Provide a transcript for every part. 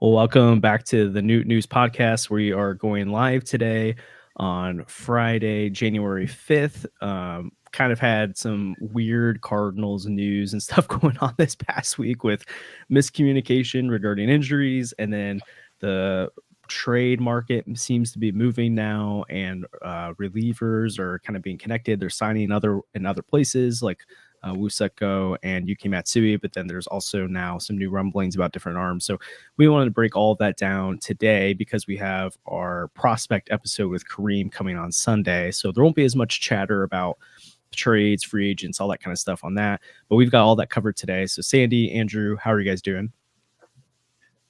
Well, welcome back to the Newt News Podcast. We are going live today on Friday, January 5th. Kind of had some weird Cardinals news and stuff going on this past week with miscommunication regarding injuries, and then the trade market seems to be moving now, and relievers are kind of being connected. They're signing in other places like Woo-Suk Go and Yuki Matsui, but then there's also now some new rumblings about different arms. So we wanted to break all of that down today because we have our prospect episode with Kareem coming on Sunday. So there won't be as much chatter about trades, free agents, all that kind of stuff on that. But we've got all that covered today. So Sandy, Andrew, how are you guys doing?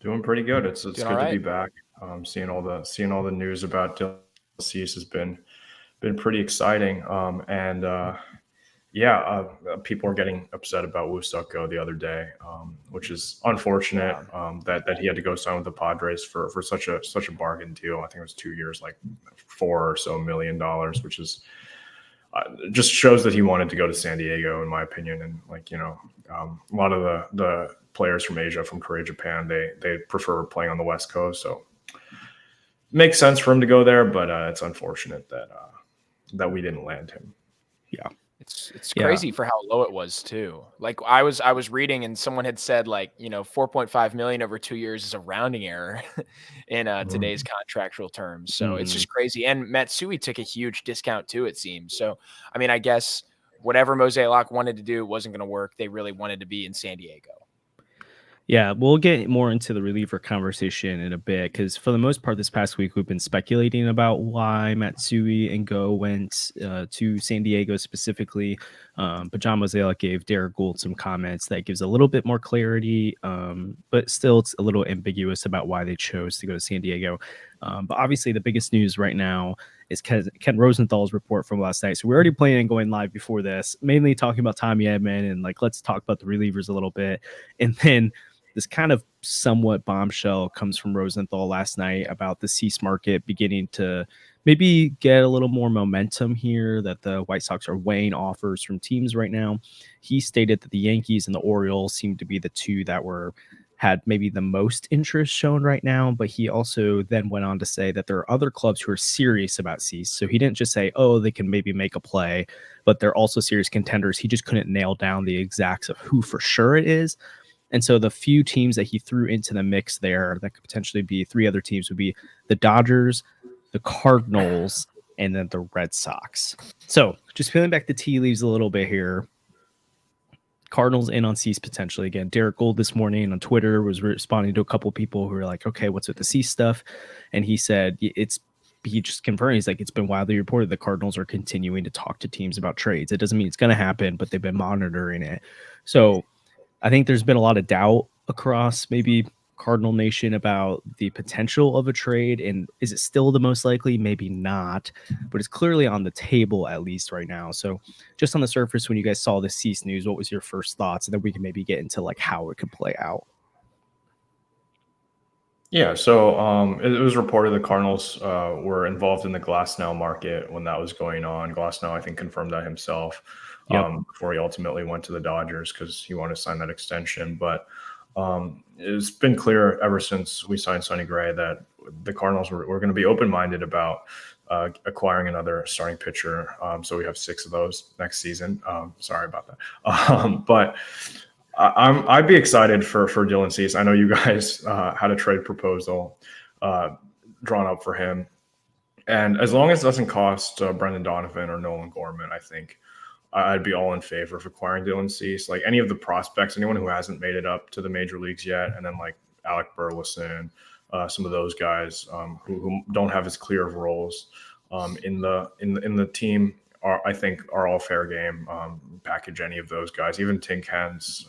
Doing pretty good. It's Doing good all to be right. back. Seeing all the news about Dylan Cease has been pretty exciting. People are getting upset about Woo-Suk Go the other day, which is unfortunate. That he had to go sign with the Padres for such a bargain deal. I think it was 2 years, like $4 million, which is just shows that he wanted to go to San Diego, in my opinion. And a lot of the players from Asia, from Korea, Japan, they prefer playing on the West Coast. So it makes sense for him to go there, but it's unfortunate that we didn't land him. Yeah. It's crazy for how low it was too. Like I was reading and someone had said 4.5 million over 2 years is a rounding error in today's contractual terms. So it's just crazy. And Matsui took a huge discount too, it seems. So I mean, I guess whatever Mozeliak wanted to do wasn't going to work. They really wanted to be in San Diego. Yeah, we'll get more into the reliever conversation in a bit because for the most part this past week we've been speculating about why Matsui and Go went to San Diego specifically. But John Mozeliak gave Derek Gould some comments that gives a little bit more clarity, but still it's a little ambiguous about why they chose to go to San Diego. But obviously the biggest news right now is Ken Rosenthal's report from last night. So we're already planning on going live before this, mainly talking about Tommy Edman and let's talk about the relievers a little bit. And then this kind of somewhat bombshell comes from Rosenthal last night about the Cease market beginning to maybe get a little more momentum here, that the White Sox are weighing offers from teams right now. He stated that the Yankees and the Orioles seem to be the two that had maybe the most interest shown right now, but he also then went on to say that there are other clubs who are serious about Cease. So he didn't just say, oh, they can maybe make a play, but they're also serious contenders. He just couldn't nail down the exacts of who for sure it is. And so the few teams that he threw into the mix there that could potentially be three other teams would be the Dodgers, the Cardinals, and then the Red Sox. So just peeling back the tea leaves a little bit here. Cardinals in on Cease potentially again. Derek Gould this morning on Twitter was responding to a couple people who were like, okay, what's with the Cease stuff? And he said he just confirmed, he's like, it's been widely reported the Cardinals are continuing to talk to teams about trades. It doesn't mean it's going to happen, but they've been monitoring it. So I think there's been a lot of doubt across maybe Cardinal Nation about the potential of a trade. And is it still the most likely? Maybe not, but it's clearly on the table at least right now. So just on the surface, when you guys saw the Cease news, what was your first thoughts? And then we can maybe get into how it could play out. Yeah, so it was reported the Cardinals were involved in the Glasnow market when that was going on. Glasnow, I think, confirmed that himself before he ultimately went to the Dodgers because he wanted to sign that extension. But it's been clear ever since we signed Sonny Gray that the Cardinals were going to be open-minded about acquiring another starting pitcher. So we have 6 of those next season. Sorry about that. But I'd be excited for Dylan Cease. I know you guys had a trade proposal drawn up for him. And as long as it doesn't cost Brendan Donovan or Nolan Gorman, I think I'd be all in favor of acquiring Dylan Cease. Like any of the prospects, anyone who hasn't made it up to the major leagues yet, and then like Alec Burleson, some of those guys who don't have as clear of roles in the team, I think are all fair game. Package any of those guys, even Tin Cans.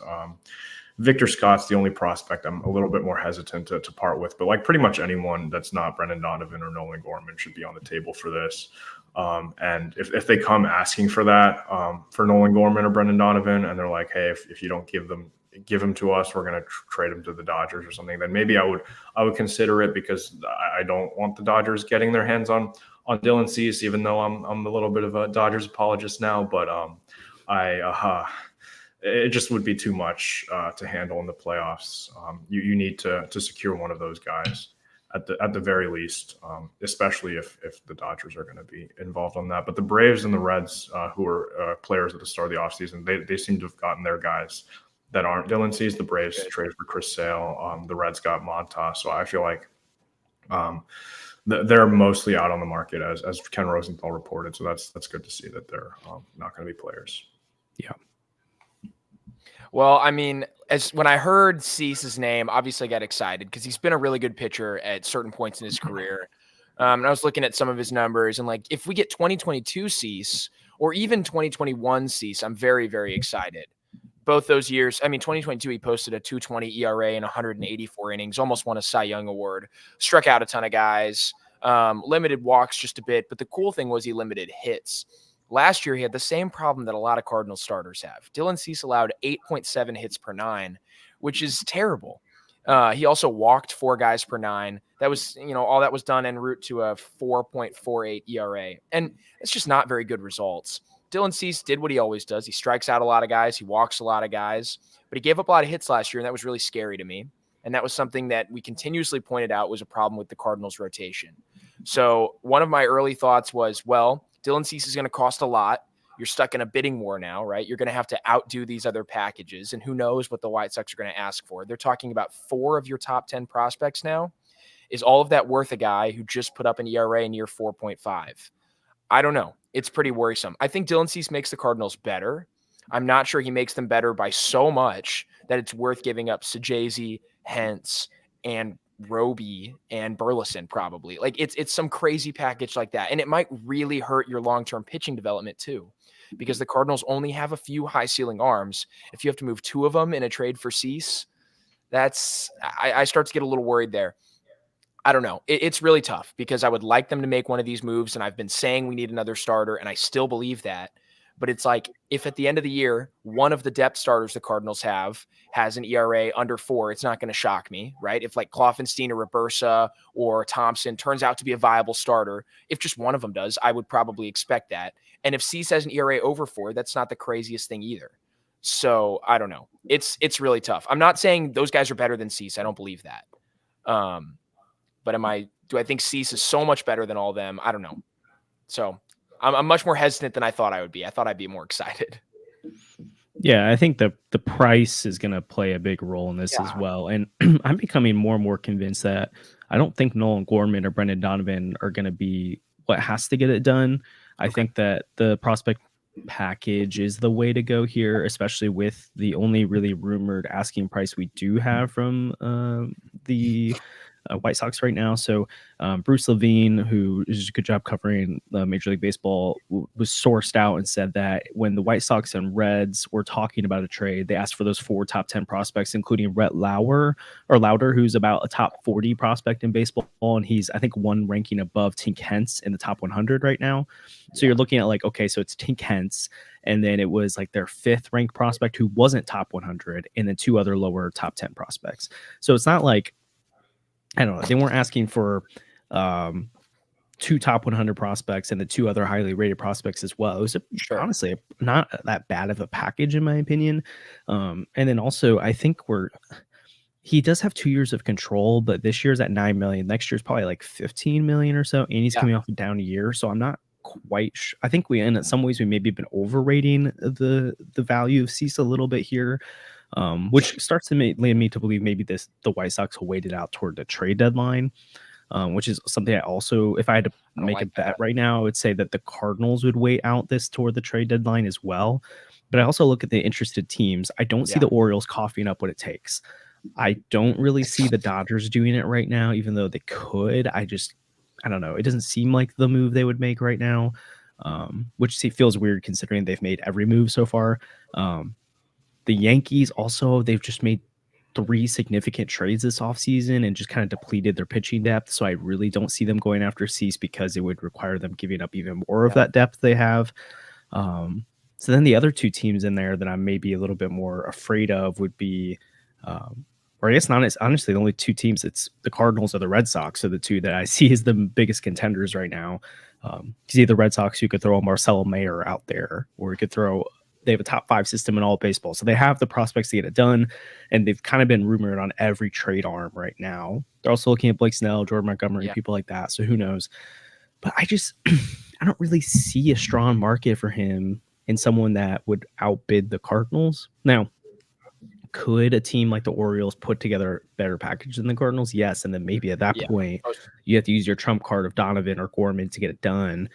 Victor Scott's the only prospect I'm a little bit more hesitant to part with, but like pretty much anyone that's not Brendan Donovan or Nolan Gorman should be on the table for this. And if they come asking for that for Nolan Gorman or Brendan Donovan, and they're like, hey, if you don't give him to us, we're going to trade him to the Dodgers or something, then maybe I would consider it, because I don't want the Dodgers getting their hands on Dylan Cease, even though I'm a little bit of a Dodgers apologist now. But it just would be too much to handle in the playoffs. You need to secure one of those guys at the very least, especially if the Dodgers are going to be involved on that. But the Braves and the Reds, who were players at the start of the offseason, they seem to have gotten their guys that aren't Dylan Cease. The Braves traded for Chris Sale. The Reds got Montas. So I feel like they're mostly out on the market, as Ken Rosenthal reported. So that's good to see that they're not going to be players. Yeah. Well, I mean, when I heard Cease's name, obviously I got excited because he's been a really good pitcher at certain points in his career. And I was looking at some of his numbers, and like if we get 2022 Cease or even 2021 Cease, I'm very, very excited. Both those years, I mean, 2022, he posted a 2.20 ERA in 184 innings, almost won a Cy Young Award, struck out a ton of guys, limited walks just a bit. But the cool thing was he limited hits. Last year, he had the same problem that a lot of Cardinals starters have. Dylan Cease allowed 8.7 hits per 9, which is terrible. He also walked 4 guys per 9. That was, all that was done en route to a 4.48 ERA. And it's just not very good results. Dylan Cease did what he always does. He strikes out a lot of guys. He walks a lot of guys. But he gave up a lot of hits last year, and that was really scary to me. And that was something that we continuously pointed out was a problem with the Cardinals' rotation. So one of my early thoughts was, well, Dylan Cease is going to cost a lot. You're stuck in a bidding war now, right? You're going to have to outdo these other packages, and who knows what the White Sox are going to ask for. They're talking about 4 of your top 10 prospects now. Is all of that worth a guy who just put up an ERA in year 4.5? I don't know. It's pretty worrisome. I think Dylan Cease makes the Cardinals better. I'm not sure he makes them better by so much that it's worth giving up Sajazi, Hentz, and Roby and Burleson probably. Like it's some crazy package like that. And it might really hurt your long-term pitching development too, because the Cardinals only have a few high ceiling arms. If you have to move 2 of them in a trade for Cease, I start to get a little worried there. I don't know. It's really tough because I would like them to make one of these moves. And I've been saying we need another starter, and I still believe that. But it's like, if at the end of the year, one of the depth starters the Cardinals have has an ERA under 4, it's not going to shock me, right? If like Kloffenstein or Robersa or Thompson turns out to be a viable starter, if just one of them does, I would probably expect that. And if Cease has an ERA over 4, that's not the craziest thing either. So I don't know. It's really tough. I'm not saying those guys are better than Cease. I don't believe that. But do I think Cease is so much better than all of them? I don't know. So I'm much more hesitant than I thought I would be. I thought I'd be more excited. Yeah, I think the price is going to play a big role in this as well. And I'm becoming more and more convinced that I don't think Nolan Gorman or Brendan Donovan are going to be what has to get it done. I think that the prospect package is the way to go here, especially with the only really rumored asking price we do have from the White Sox right now. So Bruce Levine, who does a good job covering Major League Baseball, was sourced out and said that when the White Sox and Reds were talking about a trade, they asked for those 4 top 10 prospects, including Rhett Lauder, who's about a top 40 prospect in baseball. And he's, I think, 1 ranking above Tink Hentz in the top 100 right now. So you're looking at like, okay, so it's Tink Hentz, and then it was like their 5th ranked prospect who wasn't top 100, and then 2 other lower top 10 prospects. So it's not like, I don't know, they weren't asking for 2 top 100 prospects and the 2 other highly rated prospects as well. It was honestly not that bad of a package, in my opinion. And then also, I think he does have 2 years of control, but this year's at $9 million. Next year's probably like $15 million or so, and he's coming off a down year. So I'm not quite I think in some ways we maybe been overrating the value of Cease a little bit here. Which starts to lead me to believe maybe the White Sox will wait it out toward the trade deadline, which is something I also, if I had to make a bet right now, I would say that the Cardinals would wait out this toward the trade deadline as well. But I also look at the interested teams. I don't see the Orioles coughing up what it takes. I don't really see the Dodgers doing it right now, even though they could. I don't know. It doesn't seem like the move they would make right now, which feels weird considering they've made every move so far. The Yankees also, they've just made 3 significant trades this offseason and just kind of depleted their pitching depth. So I really don't see them going after Cease because it would require them giving up even more of that depth they have. So then the other 2 teams in there that I'm maybe a little bit more afraid of would be, or I guess honestly, the only 2 teams, it's the Cardinals or the Red Sox are the 2 that I see as the biggest contenders right now. You see the Red Sox, you could throw a Marcelo Mayer out there, or you could throw they have a top 5 system in all of baseball. So they have the prospects to get it done. And they've kind of been rumored on every trade arm right now. They're also looking at Blake Snell, Jordan Montgomery, people like that. So who knows? But I just, I don't really see a strong market for him in someone that would outbid the Cardinals. Now, could a team like the Orioles put together a better package than the Cardinals? Yes. And then maybe at that point, you have to use your trump card of Donovan or Gorman to get it done.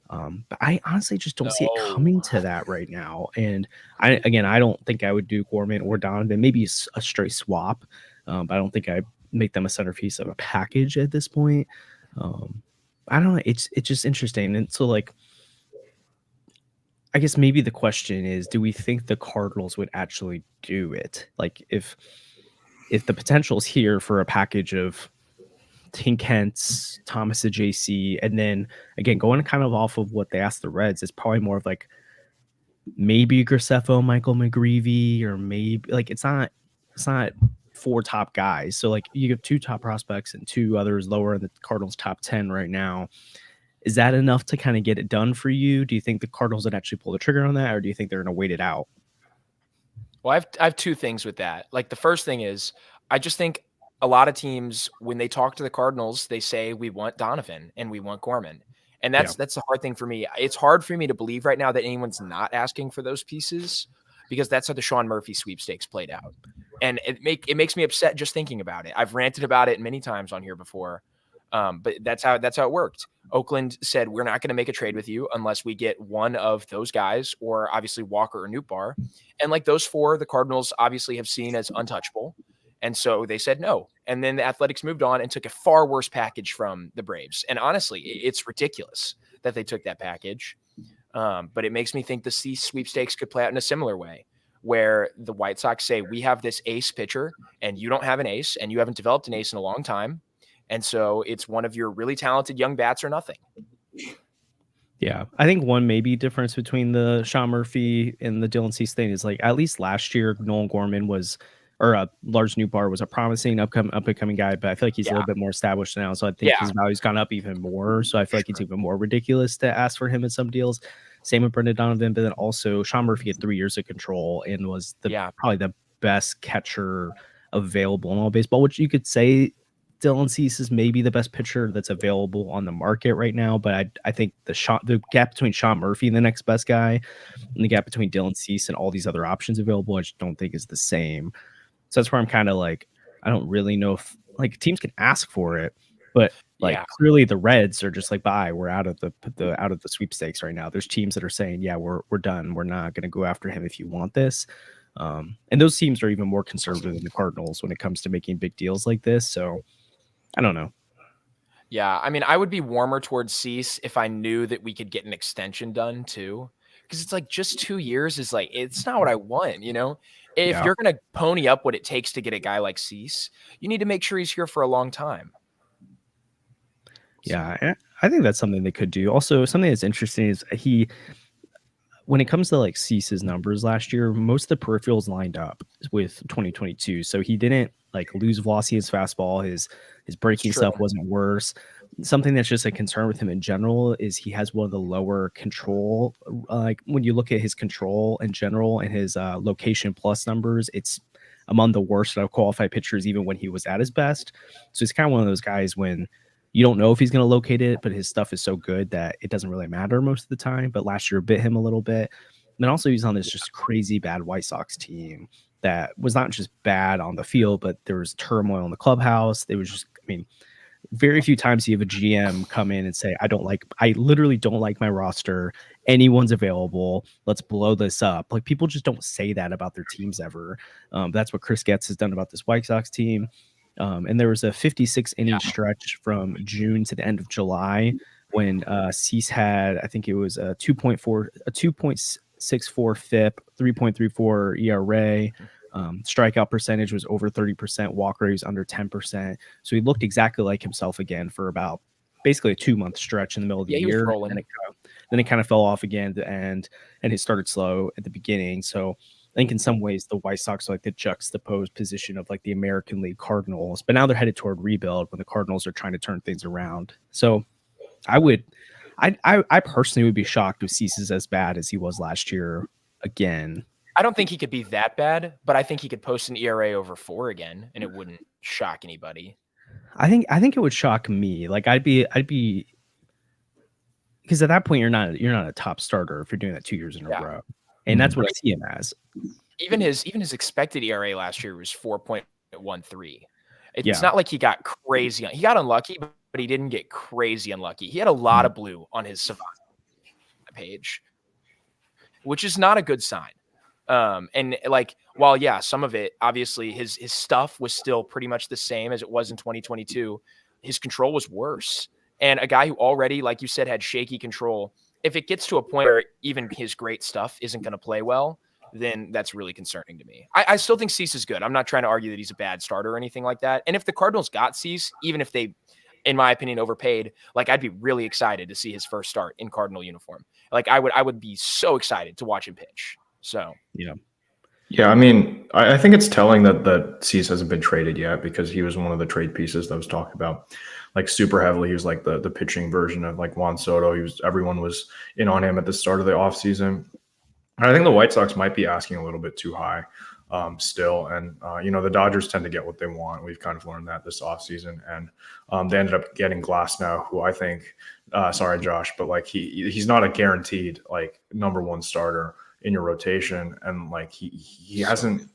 But I honestly just don't see it coming to that right now. And I don't think I would do Gorman or Donovan, maybe a straight swap. But I don't think I'd make them a centerpiece of a package at this point. I don't know. It's just interesting. And so, like, I guess maybe the question is, do we think the Cardinals would actually do it? Like, if the potential is here for a package of Tink Hence, Thomas JC, and then again going kind of off of what they asked the Reds, it's probably more of like maybe Graceffo, Michael McGreevy, or maybe like it's not 4 top guys. So like you have 2 top prospects and 2 others lower in the Cardinals top 10 right now. Is that enough to kind of get it done for you? Do you think the Cardinals would actually pull the trigger on that, or do you think they're going to wait it out? Well, I have 2 things with that. Like the first thing is, I just think a lot of teams, when they talk to the Cardinals, they say we want Donovan and we want Gorman. And that's the hard thing for me. It's hard for me to believe right now that anyone's not asking for those pieces, because that's how the Sean Murphy sweepstakes played out. And it makes me upset just thinking about it. I've ranted about it many times on here before. But that's how it worked. Oakland said, we're not going to make a trade with you unless we get one of those guys, or obviously Walker or Nootbaar. And like those 4, the Cardinals obviously have seen as untouchable. And so they said no. And then the Athletics moved on and took a far worse package from the Braves. And honestly, it's ridiculous that they took that package. But it makes me think the C sweepstakes could play out in a similar way, where the White Sox say, we have this ace pitcher and you don't have an ace, and you haven't developed an ace in a long time. And so it's one of your really talented young bats or nothing. Yeah, I think one maybe difference between the Sean Murphy and the Dylan Cease thing is, like, at least last year, Nolan Gorman was, or Lars Nootbaar was a promising up-and-coming guy, but I feel like he's a little bit more established now. So I think his value's gone up even more. So I feel like it's even more ridiculous to ask for him in some deals. Same with Brendan Donovan, but then also Sean Murphy had 3 years of control and was probably the best catcher available in all baseball, which you could say Dylan Cease is maybe the best pitcher that's available on the market right now, but I think the gap between Sean Murphy and the next best guy, and the gap between Dylan Cease and all these other options available, I just don't think is the same. So that's where I'm kind of like, I don't really know if, like, teams can ask for it, but like clearly the Reds are just like, bye, we're out of the sweepstakes right now. There's teams that are saying, yeah, we're done. We're not going to go after him if you want this. And those teams are even more conservative than the Cardinals when it comes to making big deals like this. So I don't know. Yeah, I mean, I would be warmer towards Cease if I knew that we could get an extension done too, because it's like just 2 years is like, it's not what I want, you know? If you're going to pony up what it takes to get a guy like Cease, you need to make sure he's here for a long time. Yeah, I think that's something they could do. Also, something that's interesting is when it comes to like Cease's numbers last year, most of the peripherals lined up with 2022. So he didn't like lose velocity in his fastball. His breaking stuff wasn't worse. Something that's just a concern with him in general is he has one of the lower control. Like when you look at his control in general and his location plus numbers, it's among the worst of qualified pitchers, even when he was at his best. So he's kind of one of those guys when you don't know if he's going to locate it, but his stuff is so good that it doesn't really matter most of the time. But last year bit him a little bit. And then also he's on this just crazy bad White Sox team that was not just bad on the field, but there was turmoil in the clubhouse. It was just, I mean, very few times you have a GM come in and say, I literally don't like my roster. Anyone's available. Let's blow this up. Like, people just don't say that about their teams ever. That's what Chris Getz has done about this White Sox team. And there was a 56 inning stretch from June to the end of July when Cease had, I think it was a 2.64 FIP, 3.34 ERA. Strikeout percentage was over 30%. Walk rate was under 10%. So he looked exactly like himself again for about basically a 2-month stretch in the middle of the year. Then it kind of fell off again at the end, and it started slow at the beginning. So I think in some ways the White Sox are like the juxtaposed position of like the American League Cardinals, but now they're headed toward rebuild when the Cardinals are trying to turn things around. So I personally would be shocked if Cease is as bad as he was last year again. I don't think he could be that bad, but I think he could post an ERA over 4 again, and it wouldn't shock anybody. I think it would shock me. Like I'd be because at that point you're not a top starter if you're doing that 2 years in a row, and that's what I see him as. Even his expected ERA last year was 4.13. It's not like he got crazy. He got unlucky, but he didn't get crazy unlucky. He had a lot of blue on his Savant page, which is not a good sign. And like, while some of it, obviously his stuff was still pretty much the same as it was in 2022. His control was worse. And a guy who already, like you said, had shaky control, if it gets to a point where even his great stuff isn't going to play well, then that's really concerning to me. I still think Cease is good. I'm not trying to argue that he's a bad starter or anything like that. And if the Cardinals got Cease, even if they, in my opinion, overpaid, like I'd be really excited to see his first start in Cardinal uniform. Like I would be so excited to watch him pitch. So yeah. I mean, I think it's telling that Cease hasn't been traded yet, because he was one of the trade pieces that was talked about like super heavily. He was like the pitching version of like Juan Soto. Everyone was in on him at the start of the offseason. And I think the White Sox might be asking a little bit too high still. And, the Dodgers tend to get what they want. We've kind of learned that this offseason. And they ended up getting Glasnow, who I think, sorry, Josh, but like he's not a guaranteed like number one starter in your rotation. And like he hasn't,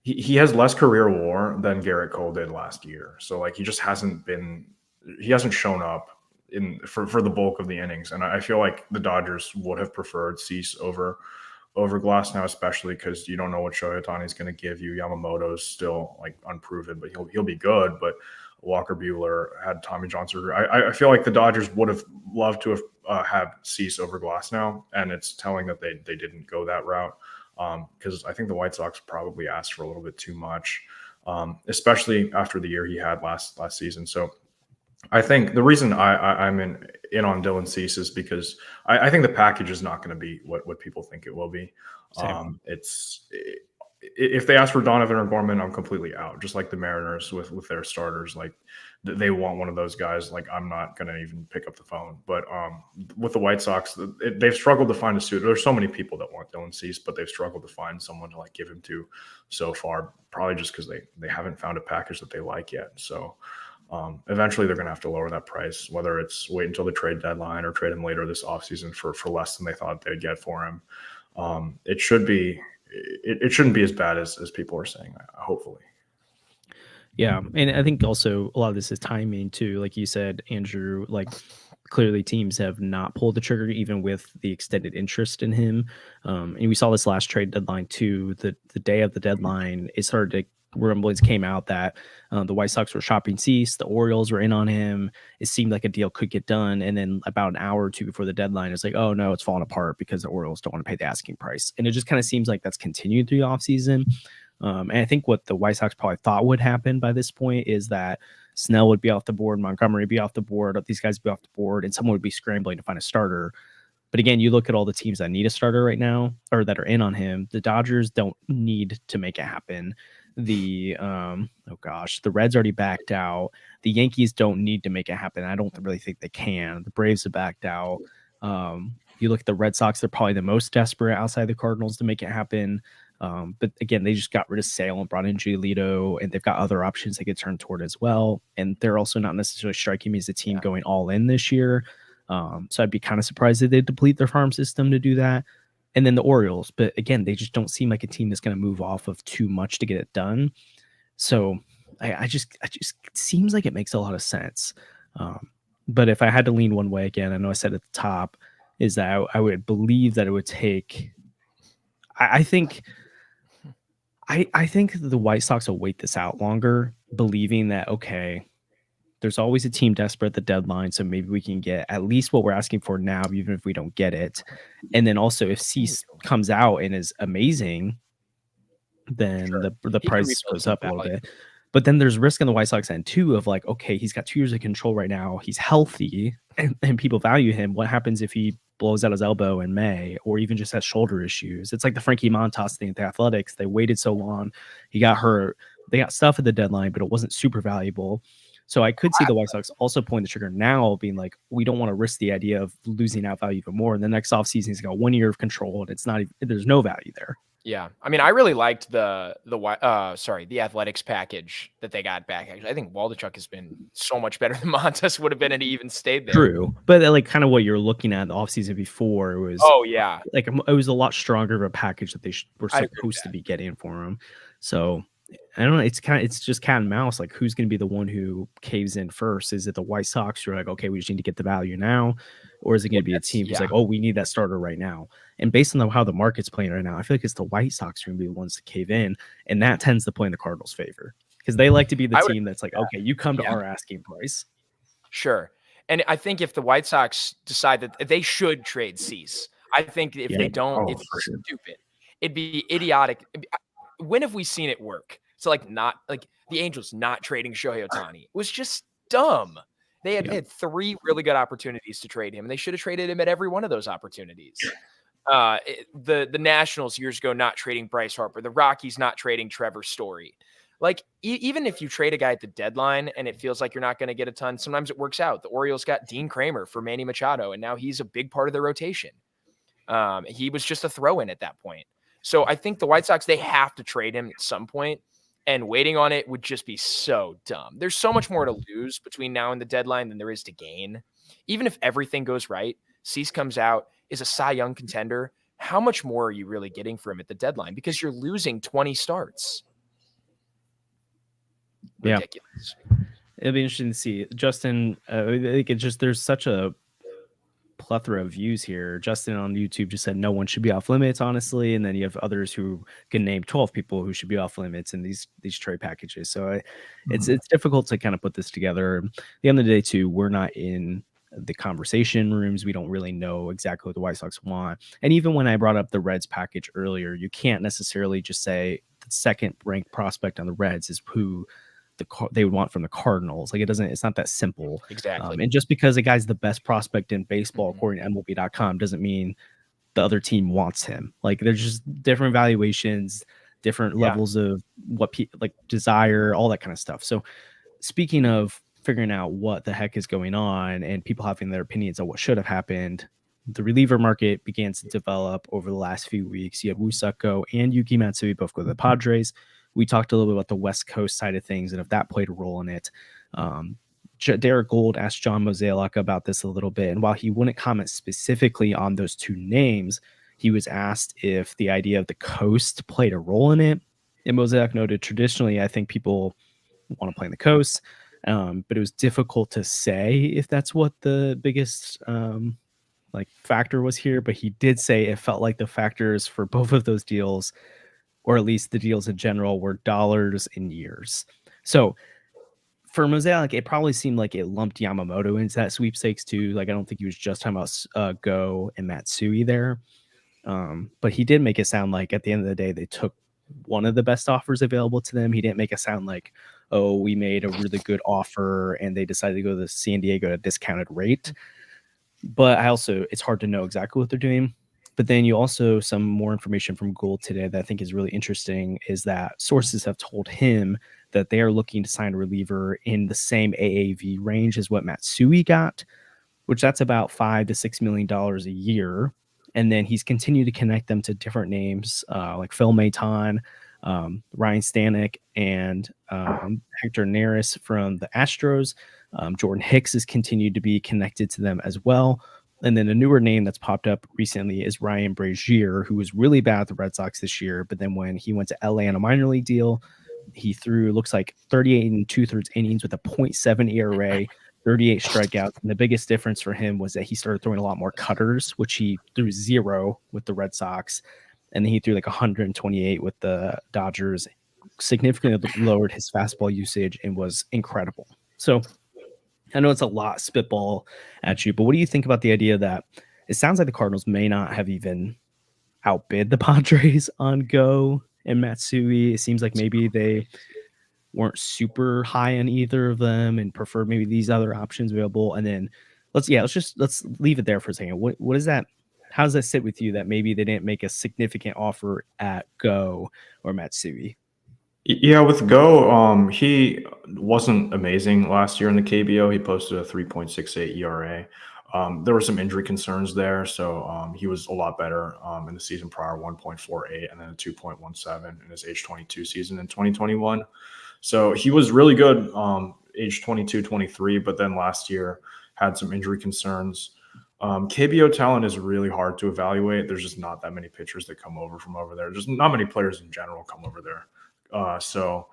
he has less career WAR than Garrett Cole did last year. So like he hasn't shown up for the bulk of the innings. And I feel like the Dodgers would have preferred Cease over Glasnow, especially because you don't know what Shohei Ohtani is going to give you. Yamamoto's still like unproven, but he'll be good. But Walker Buehler had Tommy John surgery. I feel like the Dodgers would have loved to have had Cease over Glasnow, and it's telling that they didn't go that route, because I think the White Sox probably asked for a little bit too much, especially after the year he had last season. So I think the reason I'm in on Dylan Cease is because I think the package is not going to be what people think it will be. If they ask for Donovan or Gorman, I'm completely out. Just like the Mariners with their starters, like they want one of those guys. Like I'm not going to even pick up the phone. But with the White Sox, they've struggled to find a suitor. There's so many people that want Dylan Cease, but they've struggled to find someone to like give him to so far. Probably just because they haven't found a package that they like yet. So. Eventually they're going to have to lower that price, whether it's wait until the trade deadline or trade him later this offseason for less than they thought they'd get for him. It shouldn't be as bad as people are saying, hopefully. Yeah. And I think also a lot of this is timing too. Like you said, Andrew, like clearly teams have not pulled the trigger even with the extended interest in him. And we saw this last trade deadline too. The day of the deadline, it started to rumblings came out that the White Sox were shopping Cease, the Orioles were in on him. It seemed like a deal could get done, and then about an hour or two before the deadline, it's like, oh no, it's falling apart because the Orioles don't want to pay the asking price, and it just kind of seems like that's continued through the offseason. And I think what the White Sox probably thought would happen by this point is that Snell would be off the board, Montgomery would be off the board, these guys would be off the board, and someone would be scrambling to find a starter. But again, you look at all the teams that need a starter right now or that are in on him. The Dodgers don't need to make it happen. The Reds already backed out. The Yankees don't need to make it happen. I don't really think they can. The Braves have backed out. You look at the Red Sox, they're probably the most desperate outside the Cardinals to make it happen. But again, they just got rid of Sale and brought in Giolito, and they've got other options they could turn toward as well. And they're also not necessarily striking me as a team going all in this year. So I'd be kind of surprised if they deplete their farm system to do that. And then the Orioles, but again, they just don't seem like a team that's going to move off of too much to get it done. So I just seems like it makes a lot of sense. But if I had to lean one way again, I know I said at the top, is that I would believe that it would take. I think the White Sox will wait this out longer, believing that okay, there's always a team desperate at the deadline, so maybe we can get at least what we're asking for now, even if we don't get it. And then also, if Cease comes out and is amazing, then the price goes up a little bit. But then there's risk on the White Sox end too of like, okay, he's got 2 years of control right now. He's healthy, and people value him. What happens if he blows out his elbow in May, or even just has shoulder issues? It's like the Frankie Montas thing at the Athletics. They waited so long, he got hurt. They got stuff at the deadline, but it wasn't super valuable. So I could see the White Sox also pulling the trigger now, being like, we don't want to risk the idea of losing out value even more. And the next offseason is got 1 year of control, and it's not even, there's no value there. Yeah, I mean, I really liked the Athletics package that they got back. Actually, I think Waldichuk has been so much better than Montes would have been, and he even stayed there. True, but like kind of what you're looking at the offseason before, it was like it was a lot stronger of a package that they were supposed to be getting for him. So I don't know. It's just cat and mouse. Like, who's going to be the one who caves in first? Is it the White Sox who are like, okay, we just need to get the value now, or is it going to be a team who's like, oh, we need that starter right now? And based on how the market's playing right now, I feel like it's the White Sox who are going to be the ones to cave in, and that tends to play in the Cardinals' favor because they like to be the team that's like, okay, you come to our asking price. Sure, and I think if the White Sox decide that they should trade Cease, I think if they don't, it's stupid. It'd be idiotic. When have we seen it work? So not like the Angels not trading Shohei Ohtani. It was just dumb. They had 3 really good opportunities to trade him, and they should have traded him at every one of those opportunities. The Nationals years ago not trading Bryce Harper, the Rockies not trading Trevor Story. Like, even if you trade a guy at the deadline and it feels like you're not going to get a ton, sometimes it works out. The Orioles got Dean Kramer for Manny Machado, and now he's a big part of their rotation. He was just a throw-in at that point. So I think the White Sox, they have to trade him at some point, and waiting on it would just be so dumb. There's so much more to lose between now and the deadline than there is to gain. Even if everything goes right, Cease comes out, is a Cy Young contender, how much more are you really getting for him at the deadline? Because you're losing 20 starts. Ridiculous. It'll be interesting to see. Justin, there's such a plethora of views here. Justin on YouTube just said no one should be off limits, honestly, and then you have others who can name 12 people who should be off limits in these trade packages. So it's difficult to kind of put this together. At the end of the day, too, we're not in the conversation rooms. We don't really know exactly what the White Sox want. And even when I brought up the Reds package earlier, you can't necessarily just say the second ranked prospect on the Reds is who they would want from the Cardinals. Like, it's not that simple. Exactly. And just because a guy's the best prospect in baseball, according to MLB.com, doesn't mean the other team wants him. Like, there's just different valuations, different levels of what like desire, all that kind of stuff. So speaking of figuring out what the heck is going on and people having their opinions on what should have happened, the reliever market began to develop over the last few weeks. You had Woo-Suk Go and Yuki Matsui both go to the Padres. We talked a little bit about the West Coast side of things and if that played a role in it. Derek Gold asked John Mozeliak about this a little bit. And while he wouldn't comment specifically on those 2 names, he was asked if the idea of the coast played a role in it. And Mozeliak noted, traditionally, I think people want to play in the coast, but it was difficult to say if that's what the biggest factor was here. But he did say it felt like the factors for both of those deals, or at least the deals in general, were dollars and years. So for Mozeliak, it probably seemed like it lumped Yamamoto into that sweepstakes too. Like, I don't think he was just talking about Go and Matsui there. But he did make it sound like at the end of the day, they took one of the best offers available to them. He didn't make it sound like, oh, we made a really good offer and they decided to go to San Diego at a discounted rate. But it's hard to know exactly what they're doing. But then you also, some more information from Gould today that I think is really interesting is that sources have told him that they are looking to sign a reliever in the same AAV range as what Matsui got, which that's about $5 to $6 million a year. And then he's continued to connect them to different names like Phil Maton, Ryan Stanek, and Hector Neris from the Astros. Jordan Hicks has continued to be connected to them as well. And then a newer name that's popped up recently is Ryan Brazier, who was really bad at the Red Sox this year. But then when he went to LA on a minor league deal, he threw, looks like 38 2/3 innings with a 0.7 ERA, 38 strikeouts. And the biggest difference for him was that he started throwing a lot more cutters, which he threw 0 with the Red Sox. And then he threw like 128 with the Dodgers, significantly lowered his fastball usage and was incredible. So I know it's a lot spitball at you, but what do you think about the idea that it sounds like the Cardinals may not have even outbid the Padres on Go and Matsui? It seems like maybe they weren't super high on either of them and preferred maybe these other options available. And then let's leave it there for a second. What is that? How does that sit with you that maybe they didn't make a significant offer at Go or Matsui? Yeah, with Go, he wasn't amazing last year in the KBO. He posted a 3.68 ERA. There were some injury concerns there, so he was a lot better in the season prior, 1.48, and then a 2.17 in his age 22 season in 2021. So he was really good age 22, 23, but then last year had some injury concerns. KBO talent is really hard to evaluate. There's just not that many pitchers that come over from over there. Just not many players in general come over there. So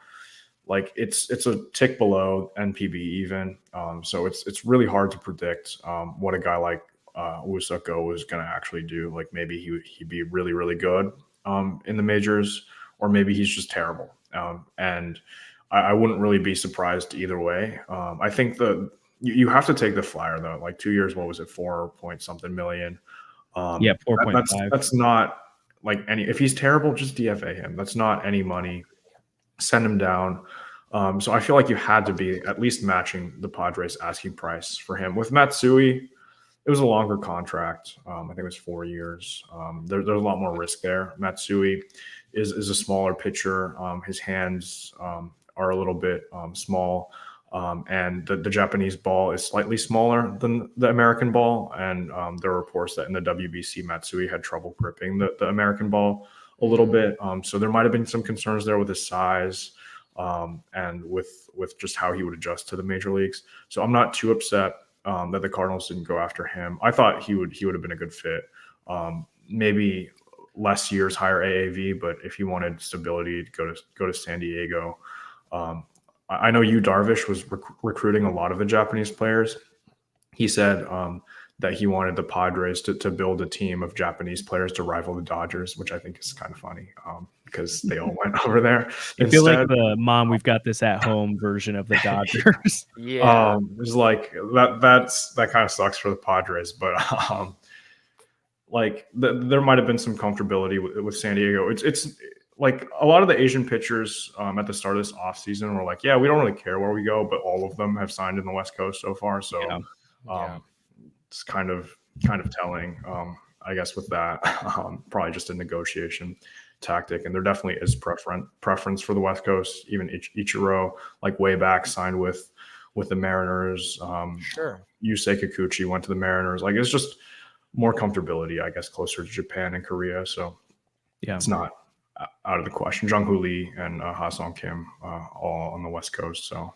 like it's a tick below NPB even. So it's really hard to predict what a guy like Woo-Suk Go is going to actually do. Like maybe he'd be really, really good in the majors, or maybe he's just terrible. And I wouldn't really be surprised either way. I think you have to take the flyer though. Like 2 years, what was it, 4 point something million? Yeah, 4.5. That's not like any. If he's terrible, just DFA him. That's not any money. Send him down. So I feel like you had to be at least matching the Padres asking price for him. With Matsui, it was a longer contract. I think it was 4 years. There's a lot more risk there. Matsui is a smaller pitcher. His hands are a little bit small. And the Japanese ball is slightly smaller than the American ball. And there are reports that in the WBC, Matsui had trouble gripping the American ball a little bit. So there might have been some concerns there with his size and with just how he would adjust to the major leagues. So I'm not too upset that the Cardinals didn't go after him. I thought he would have been a good fit. Maybe less years, higher AAV, but if he wanted stability, to go to San Diego. I know Darvish was recruiting a lot of the Japanese players. He said that he wanted the Padres to build a team of Japanese players to rival the Dodgers, which I think is kind of funny because they all went over there. I feel like the Mom, We've Got This at Home version of the Dodgers. Yeah. It's like that kind of sucks for the Padres, but there might have been some comfortability with San Diego. It's like a lot of the Asian pitchers at the start of this offseason were like, yeah, we don't really care where we go, but all of them have signed in the West Coast so far. So it's kind of telling, I guess, with that. Probably just a negotiation tactic. And there definitely is preference for the West Coast. Even Ichiro, like way back, signed with the Mariners. Sure. Yusei Kikuchi went to the Mariners. Like it's just more comfortability, I guess, closer to Japan and Korea. So it's not out of the question. Jung-Hoo Lee and Ha-Sung Kim all on the West Coast. So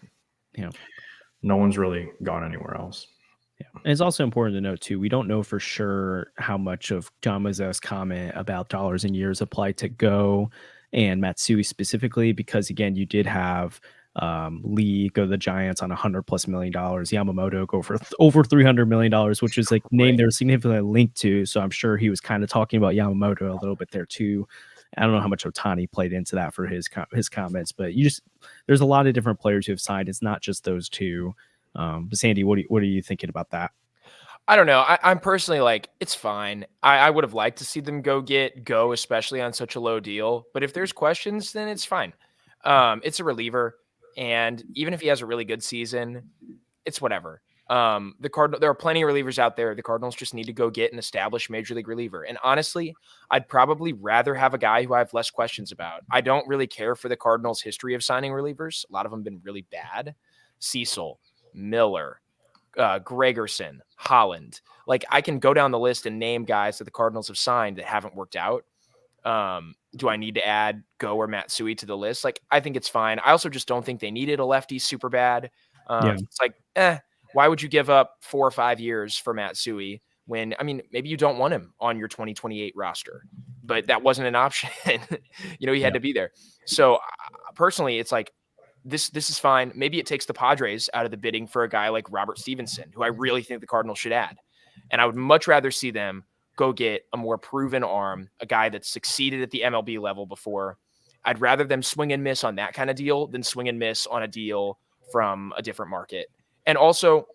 no one's really gone anywhere else. Yeah. And it's also important to note, too, we don't know for sure how much of John Mozeliak's comment about dollars and years applied to Go and Matsui specifically, because, again, you did have Lee go to the Giants on $100+ million, Yamamoto go for over $300 million, which is like name they're significantly linked to. So I'm sure he was kind of talking about Yamamoto a little bit there, too. I don't know how much Ohtani played into that for his comments, but there's a lot of different players who have signed. It's not just those two. But Sandy, what are you thinking about that? I don't know. I'm personally like, it's fine. I would have liked to see them go, especially on such a low deal. But if there's questions, then it's fine. It's a reliever. And even if he has a really good season, it's whatever. There are plenty of relievers out there. The Cardinals just need to go get an established major league reliever. And honestly, I'd probably rather have a guy who I have less questions about. I don't really care for the Cardinals' history of signing relievers. A lot of them have been really bad. Cecil, Miller, Gregerson, Holland. Like I can go down the list and name guys that the Cardinals have signed that haven't worked out. Do I need to add Go or Matsui to the list? Like I think it's fine. I also just don't think they needed a lefty super bad. It's like, why would you give up 4 or 5 years for Matsui when, I mean, maybe you don't want him on your 2028 roster, but that wasn't an option. He had to be there. So personally, it's like, this is fine. Maybe it takes the Padres out of the bidding for a guy like Robert Stevenson, who I really think the Cardinals should add. And I would much rather see them go get a more proven arm, a guy that's succeeded at the MLB level before. I'd rather them swing and miss on that kind of deal than swing and miss on a deal from a different market. And also,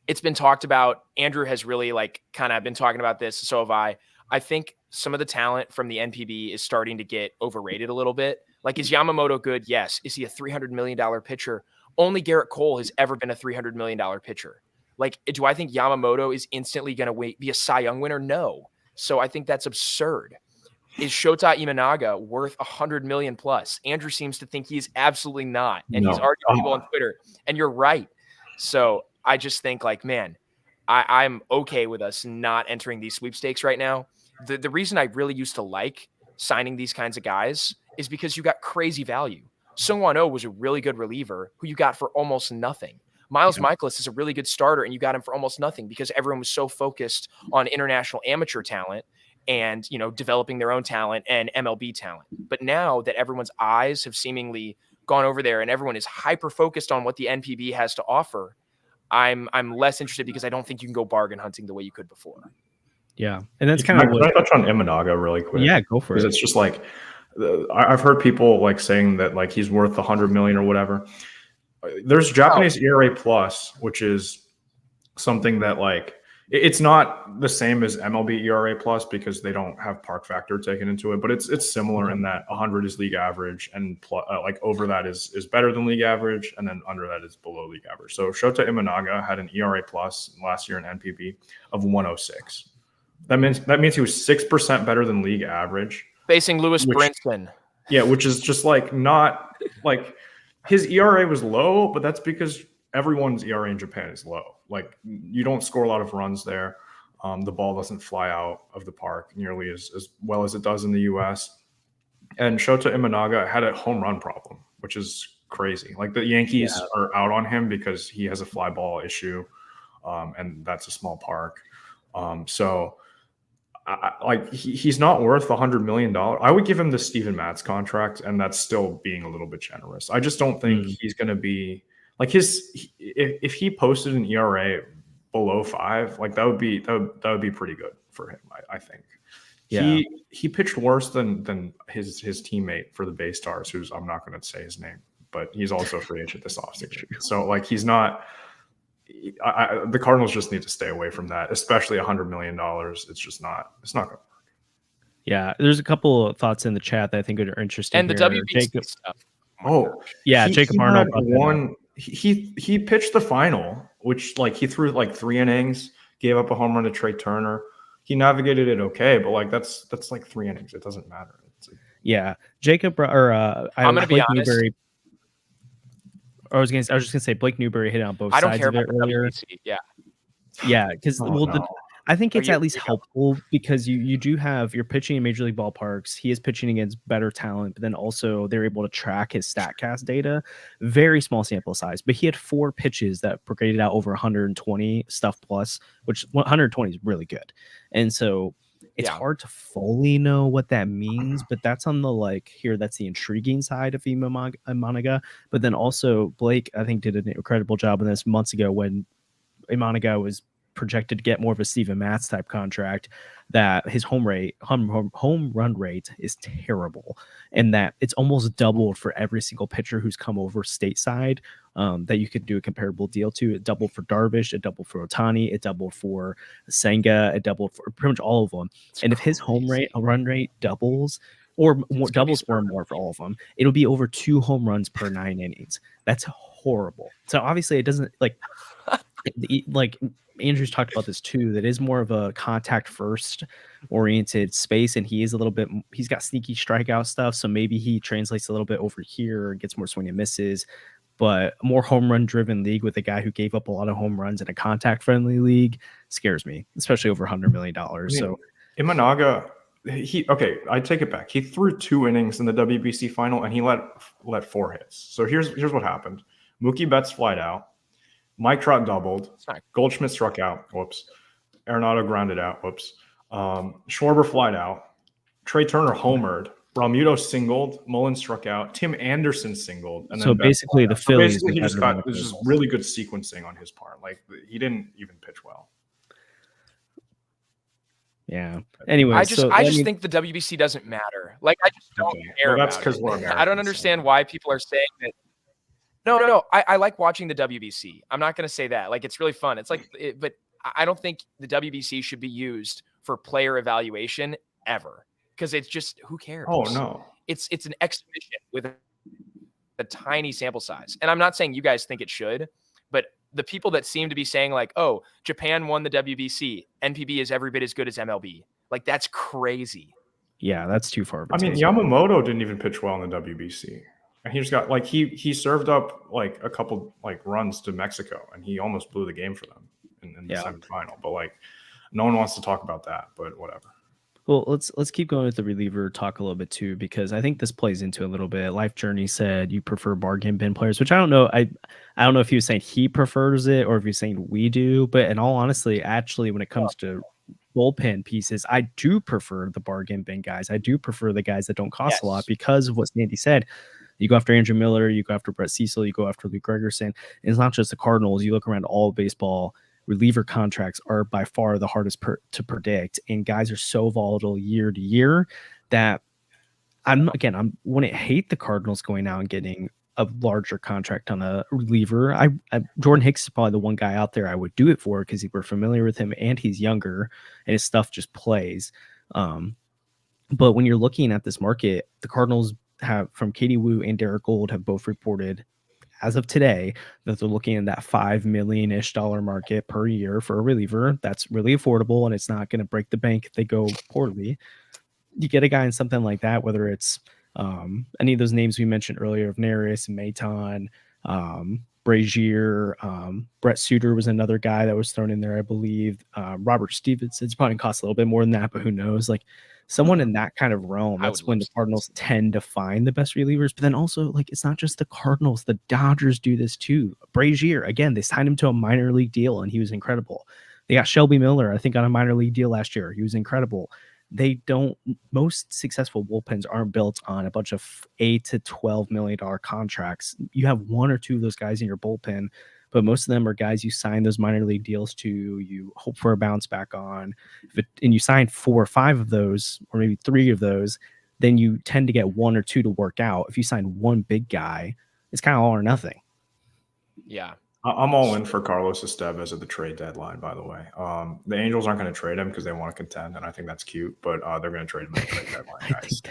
it's been talked about. Andrew has really kind of been talking about this. So have I. I think some of the talent from the NPB is starting to get overrated a little bit. Like, is Yamamoto good? Yes. Is he a $300 million pitcher? Only Garrett Cole has ever been a $300 million pitcher. Like, do I think Yamamoto is instantly going to be a Cy Young winner? No. So I think that's absurd. is Shota Imanaga worth $100 million plus? Andrew seems to think he's absolutely not. And he's arguing people on Twitter. And you're right. So I just think like, man, I'm okay with us not entering these sweepstakes right now. The reason I really used to like signing these kinds of guys is because you got crazy value. Seung-Hwan Oh was a really good reliever who you got for almost nothing. Miles Michaelis is a really good starter, and you got him for almost nothing because everyone was so focused on international amateur talent and, you know, developing their own talent and MLB talent. But now that everyone's eyes have seemingly gone over there and everyone is hyper focused on what the NPB has to offer, I'm less interested because I don't think you can go bargain hunting the way you could before. Yeah, and that's kind of what. Can I touch on Imanaga really quick? Yeah, go for it. Because it's just like I've heard people like saying that like he's worth $100 million or whatever. There's Japanese ERA plus, which is something that like it's not the same as MLB ERA plus because they don't have park factor taken into it, but it's similar in that 100 is league average and like over that is better than league average, and then under that is below league average. So Shota Imanaga had an ERA plus last year in NPB of 106. That means he was 6% better than league average. Facing Lewis Brinson. Yeah, which is just like not like his ERA was low, but that's because everyone's ERA in Japan is low. Like you don't score a lot of runs there. The ball doesn't fly out of the park nearly as well as it does in the US. And Shota Imanaga had a home run problem, which is crazy. Like the Yankees are out on him because he has a fly ball issue, and that's a small park. So he's not worth $100 million. I would give him the Steven Matz contract, and that's still being a little bit generous. I just don't think he's going to be like if he posted an ERA below 5, like that would be pretty good for him. I think. Yeah. He pitched worse than his teammate for the Bay Stars, who's I'm not going to say his name, but he's also a free agent this offseason. So like he's not. The Cardinals just need to stay away from that, especially $100 million. It's just not. It's not going to work. Yeah, there's a couple of thoughts in the chat that I think are interesting. And the WBC stuff. Jacob Arnold won. He pitched the final, which like he threw like 3 innings, gave up a home run to Trey Turner. He navigated it okay, but like that's like 3 innings. It doesn't matter. Jacob I'm going to be honest. Newberry, I was just gonna say Blake Newberry hit on both sides of it earlier. Because I think it's at least helpful because you do have you're pitching in major league ballparks. He is pitching against better talent, but then also they're able to track his StatCast data. Very small sample size, but he had 4 pitches that graded out over 120 stuff plus, which 120 is really good, and so. It's hard to fully know what that means, but that's on the that's the intriguing side of Imanaga. But then also Blake, I think, did an incredible job on this months ago when Imanaga was projected to get more of a Steven Matz type contract, that his home run rate is terrible, and that it's almost doubled for every single pitcher who's come over stateside that you could do a comparable deal to. It doubled for Darvish, it doubled for Ohtani, it doubled for Senga, it doubled for pretty much all of them. And if his run rate doubles or doubles or more for all of them, it'll be over 2 home runs per 9 innings. That's horrible. So obviously it doesn't like Andrew's talked about this too, that is more of a contact first oriented space, and he's got sneaky strikeout stuff, so maybe he translates a little bit over here and gets more swing and misses. But a more home run driven league with a guy who gave up a lot of home runs in a contact friendly league scares me, especially over $100 million. So Imanaga, I take it back. He threw 2 innings in the WBC final and he let 4 hits. So here's what happened. Mookie Betts flied out. Mike Trout doubled. Goldschmidt struck out. Whoops. Arenado grounded out. Whoops. Schwarber flied out. Trey Turner homered. Realmuto singled. Mullen struck out. Tim Anderson singled. And so then basically the Phillies. Basically, he just got this just really good sequencing on his part. Like he didn't even pitch well. Yeah. Anyway, I just think the WBC doesn't matter. Like I just don't care. Well, that's because we're Americans. I don't understand why people are saying that. No. I like watching the WBC. I'm not going to say that. Like, it's really fun. It's like, but I don't think the WBC should be used for player evaluation ever because it's just who cares? Oh no, it's an exhibition with a tiny sample size. And I'm not saying you guys think it should, but the people that seem to be saying like, oh, Japan won the WBC, NPB is every bit as good as MLB. Like that's crazy. Yeah, that's too far of a I mean, Yamamoto didn't even pitch well in the WBC. And he just got like he served up like a couple like runs to Mexico, and he almost blew the game for them in the semifinal. But like, no one wants to talk about that. But whatever. Well, let's keep going with the reliever talk a little bit too, because I think this plays into a little bit. Life Journey said you prefer bargain bin players, which I don't know. I don't know if he was saying he prefers it or if he's saying we do. But in all honesty, actually, when it comes to bullpen pieces, I do prefer the bargain bin guys. I do prefer the guys that don't cost a lot because of what Sandy said. You go after Andrew Miller, you go after Brett Cecil, you go after Luke Gregerson. And it's not just the Cardinals. You look around all of baseball, reliever contracts are by far the hardest to predict. And guys are so volatile year to year that I wouldn't hate the Cardinals going out and getting a larger contract on a reliever. Jordan Hicks is probably the one guy out there I would do it for because we're familiar with him and he's younger and his stuff just plays. But when you're looking at this market, the Cardinals have from Katie Woo and Derek Gold have both reported as of today that they're looking at that $5 million-ish market per year for a reliever. That's really affordable and it's not going to break the bank if they go poorly. You get a guy in something like that, whether it's any of those names we mentioned earlier of Neris and Maton, Brazier, Brett Suter was another guy that was thrown in there, I believe. Robert Stevenson's probably cost a little bit more than that, but who knows? Like someone in that kind of realm, that's when the Cardinals tend to find the best relievers. But then also, like, it's not just the Cardinals. The Dodgers do this too. Brazier, again, they signed him to a minor league deal, and he was incredible. They got Shelby Miller, I think, on a minor league deal last year. He was incredible. Most successful bullpens aren't built on a bunch of $8 to $12 million contracts. You have one or two of those guys in your bullpen, but most of them are guys you sign those minor league deals to, you hope for a bounce back on. And you sign 4 or 5 of those, or maybe 3 of those, then you tend to get 1 or 2 to work out. If you sign one big guy, it's kind of all or nothing. Yeah. I'm all in for Carlos Estevez at the trade deadline, by the way. The Angels aren't going to trade him because they want to contend, and I think that's cute, but they're going to trade him at the trade deadline, guys.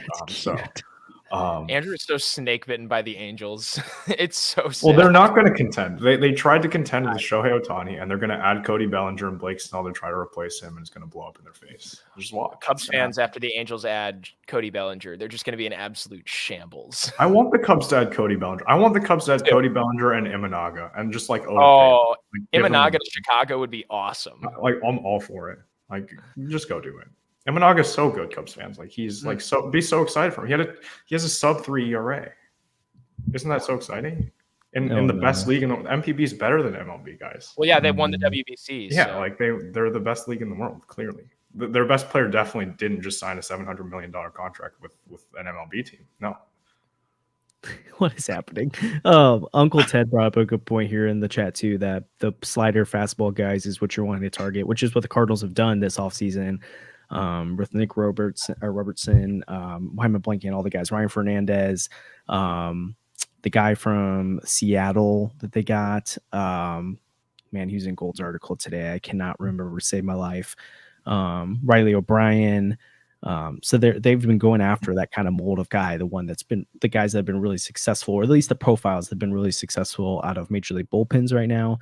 Andrew is so snake bitten by the Angels. It's so sad. Well, they're not going to contend. They tried to contend with Shohei Ohtani, and they're going to add Cody Bellinger and Blake Snell to try to replace him, and it's going to blow up in their face. Just watch. Cubs fans, after the Angels add Cody Bellinger, they're just going to be an absolute shambles. I want the Cubs to add Cody Bellinger. I want the Cubs to add Cody Bellinger and Imanaga, and just like Imanaga to Chicago would be awesome. Like I'm all for it. Like just go do it. Imanaga's so good, Cubs fans. Like he's like be so excited for him. He has a sub-3 ERA. Isn't that so exciting? In the best league, and MPB is better than MLB, guys. Well, yeah, they won the WBC. Yeah, like they're the best league in the world. Clearly, their best player definitely didn't just sign a $700 million contract with an MLB team. No. What is happening? Uncle Ted brought up a good point here in the chat too, that the slider fastball guys is what you're wanting to target, which is what the Cardinals have done this offseason. With Nick Robertson, why am I blanking all the guys? Ryan Fernandez, the guy from Seattle that they got. Man, he was in Gold's article today. I cannot remember. Save my life. Riley O'Brien. So they've been going after that kind of mold of guy, the guys that have been really successful, or at least the profiles that have been really successful out of major league bullpens right now.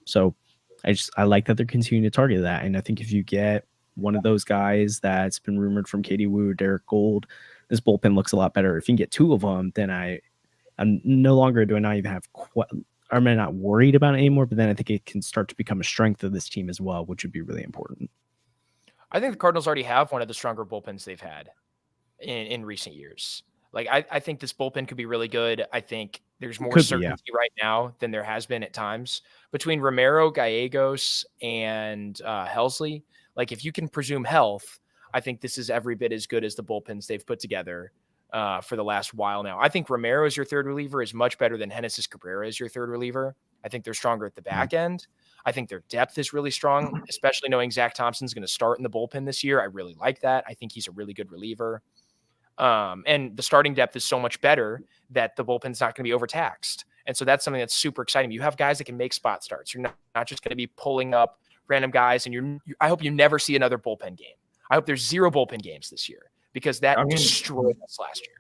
So I like that they're continuing to target that. And I think if you get one of those guys that's been rumored from Katie Woo, Derek Gold, this bullpen looks a lot better. If you can get 2 of them, then I'm no longer do I not even have I'm not worried about it anymore, but then I think it can start to become a strength of this team as well, which would be really important. I think the Cardinals already have one of the stronger bullpens they've had in recent years. Like I think this bullpen could be really good. I think there's more certainty right now than there has been at times between Romero, Gallegos, and Helsley. Like if you can presume health, I think this is every bit as good as the bullpens they've put together for the last while now. I think Romero as your third reliever is much better than Genesis Cabrera as your third reliever. I think they're stronger at the back end. I think their depth is really strong, especially knowing Zach Thompson's going to start in the bullpen this year. I really like that. I think he's a really good reliever. And the starting depth is so much better that the bullpen's not going to be overtaxed. And so that's something that's super exciting. You have guys that can make spot starts. You're not just going to be pulling up random guys. And I hope you never see another bullpen game. I hope there's 0 bullpen games this year because that destroyed us last year.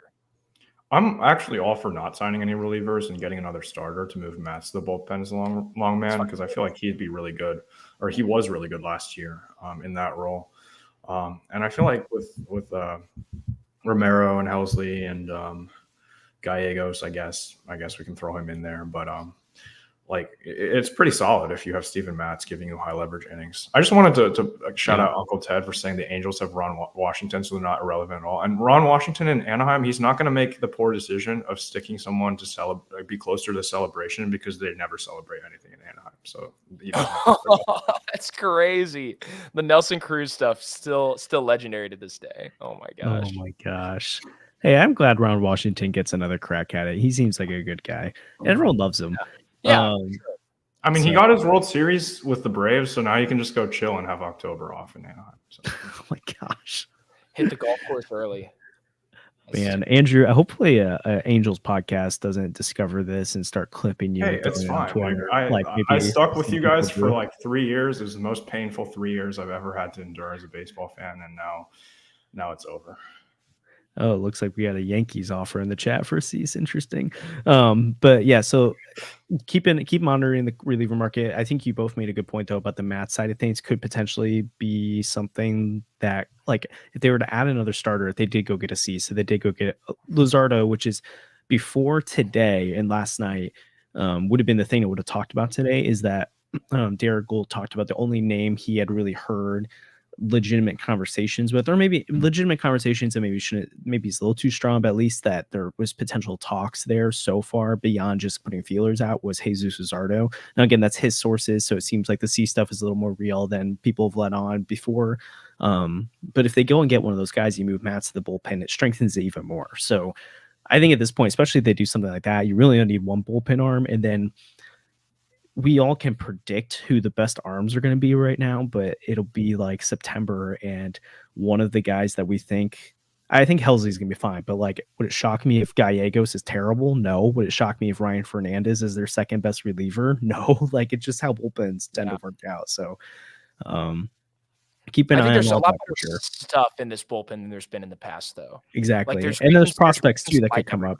I'm actually all for not signing any relievers and getting another starter to move Matz to the bullpen as a long man, because I feel like he'd be really good, or he was really good last year in that role. And I feel like with Romero and Helsley and Gallegos, I guess we can throw him in there. But like it's pretty solid if you have Steven Matz giving you high leverage innings. I just wanted to shout out Uncle Ted for saying the Angels have Ron Washington, so they're not irrelevant at all. And Ron Washington in Anaheim, he's not going to make the poor decision of sticking someone to celebrate, be closer to celebration, because they never celebrate anything in Anaheim. So that's crazy. The Nelson Cruz stuff still legendary to this day. Oh my gosh. Oh my gosh. Hey, I'm glad Ron Washington gets another crack at it. He seems like a good guy. Everyone loves him. Yeah. I mean, he got his World Series with the Braves, so now you can just go chill and have October off in Anaheim. So. Oh my gosh. Hit the golf course early. Man, Andrew, hopefully Angels podcast doesn't discover this and start clipping you. Hey, it's fine. I stuck with you guys for like 3 years. It was the most painful 3 years I've ever had to endure as a baseball fan, and now it's over. Oh, it looks like we got a Yankees offer in the chat for Cease. Interesting. But yeah, so keep monitoring the reliever market. I think you both made a good point though about the Matt side of things. Could potentially be something that, like, if they were to add another starter, they did go get a Cease. So they did go get Luzardo, which is before today and last night would have been the thing that would have talked about today, is that Derek Gould talked about the only name he had really heard legitimate conversations with, or maybe legitimate conversations and maybe it's a little too strong, but at least that there was potential talks there so far beyond just putting feelers out, was Jesus Luzardo. Now again, that's his sources, so it seems like the C stuff is a little more real than people have let on before. But if they go and get one of those guys, you move Matz to the bullpen, it strengthens it even more. So I think at this point, especially if they do something like that, you really only need one bullpen arm, and then we all can predict who the best arms are going to be right now, but it'll be like September, and one of the guys that I think Helsley's going to be fine, but like, would it shock me if Gallegos is terrible? No. Would it shock me if Ryan Fernandez is their second best reliever? No. Like, it's just how bullpens tend to work out. So keep an eye on there's a lot better stuff in this bullpen than there's been in the past, though. Exactly. Like, there's prospects too that could come up.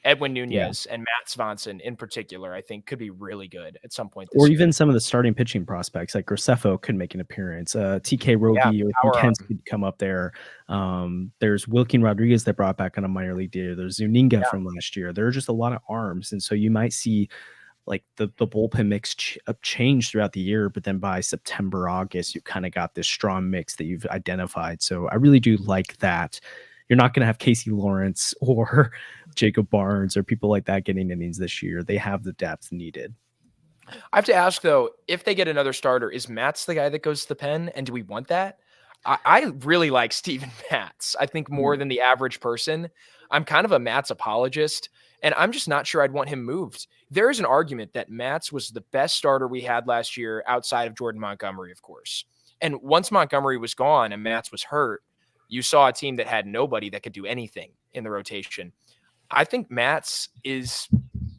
Edwin Nunez and Matt Swanson in particular, I think, could be really good at some point. Or even some of the starting pitching prospects, like Graceffo could make an appearance. TK Roby or Kent could come up there. There's Wilkin Rodriguez that brought back on a minor league deal. There's Zuninga from last year. There are just a lot of arms. And so you might see like the bullpen mix change throughout the year, but then by September, August, you kind of got this strong mix that you've identified. So I really do like that. You're not going to have Casey Lawrence or Jacob Barnes or people like that getting innings this year. They have the depth needed. I have to ask, though, if they get another starter, is Matz the guy that goes to the pen? And do we want that? I really like Steven Matz. I think more than the average person. I'm kind of a Matz apologist, and I'm just not sure I'd want him moved. There is an argument that Matz was the best starter we had last year outside of Jordan Montgomery, of course. And once Montgomery was gone and Matz was hurt, you saw a team that had nobody that could do anything in the rotation. I think Matz is,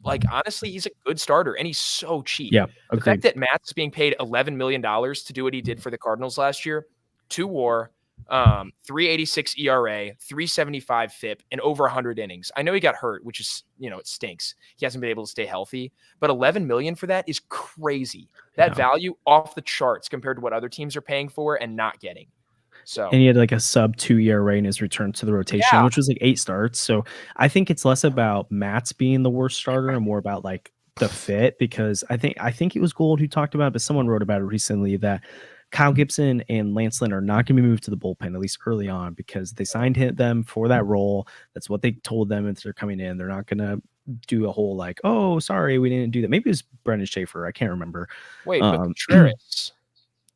like, honestly, he's a good starter, and he's so cheap. Yeah, the fact that Matz is being paid $11 million to do what he did for the Cardinals last year, 2 WAR, 3.86 ERA, 3.75 FIP, and over 100 innings. I know he got hurt, which is, it stinks. He hasn't been able to stay healthy, but $11 million for that is crazy. That value off the charts compared to what other teams are paying for and not getting. So, and he had like a sub 2 ERA in his return to the rotation, which was like 8 starts. So I think it's less about Matz being the worst starter and more about like the fit, because I think it was Gould who talked about it, but someone wrote about it recently that Kyle Gibson and Lance Lynn are not going to be moved to the bullpen, at least early on, because they signed them for that role. That's what they told them if they're coming in. They're not going to do a whole like, oh, sorry, we didn't do that. Maybe it was Brendan Schaefer. I can't remember. Wait, but Contreras.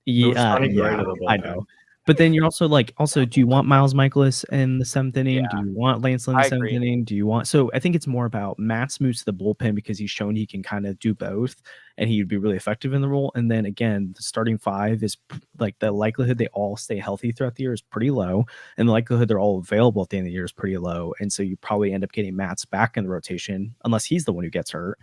I know. But then you're also do you want Miles Michaelis in the 7th inning? Do you want Lance Lynn in the 7th inning? So I think it's more about Matt's moves to the bullpen because he's shown he can kind of do both, and he would be really effective in the role. And then again, the starting 5 is like the likelihood they all stay healthy throughout the year is pretty low, and the likelihood they're all available at the end of the year is pretty low. And so you probably end up getting Matt's back in the rotation unless he's the one who gets hurt.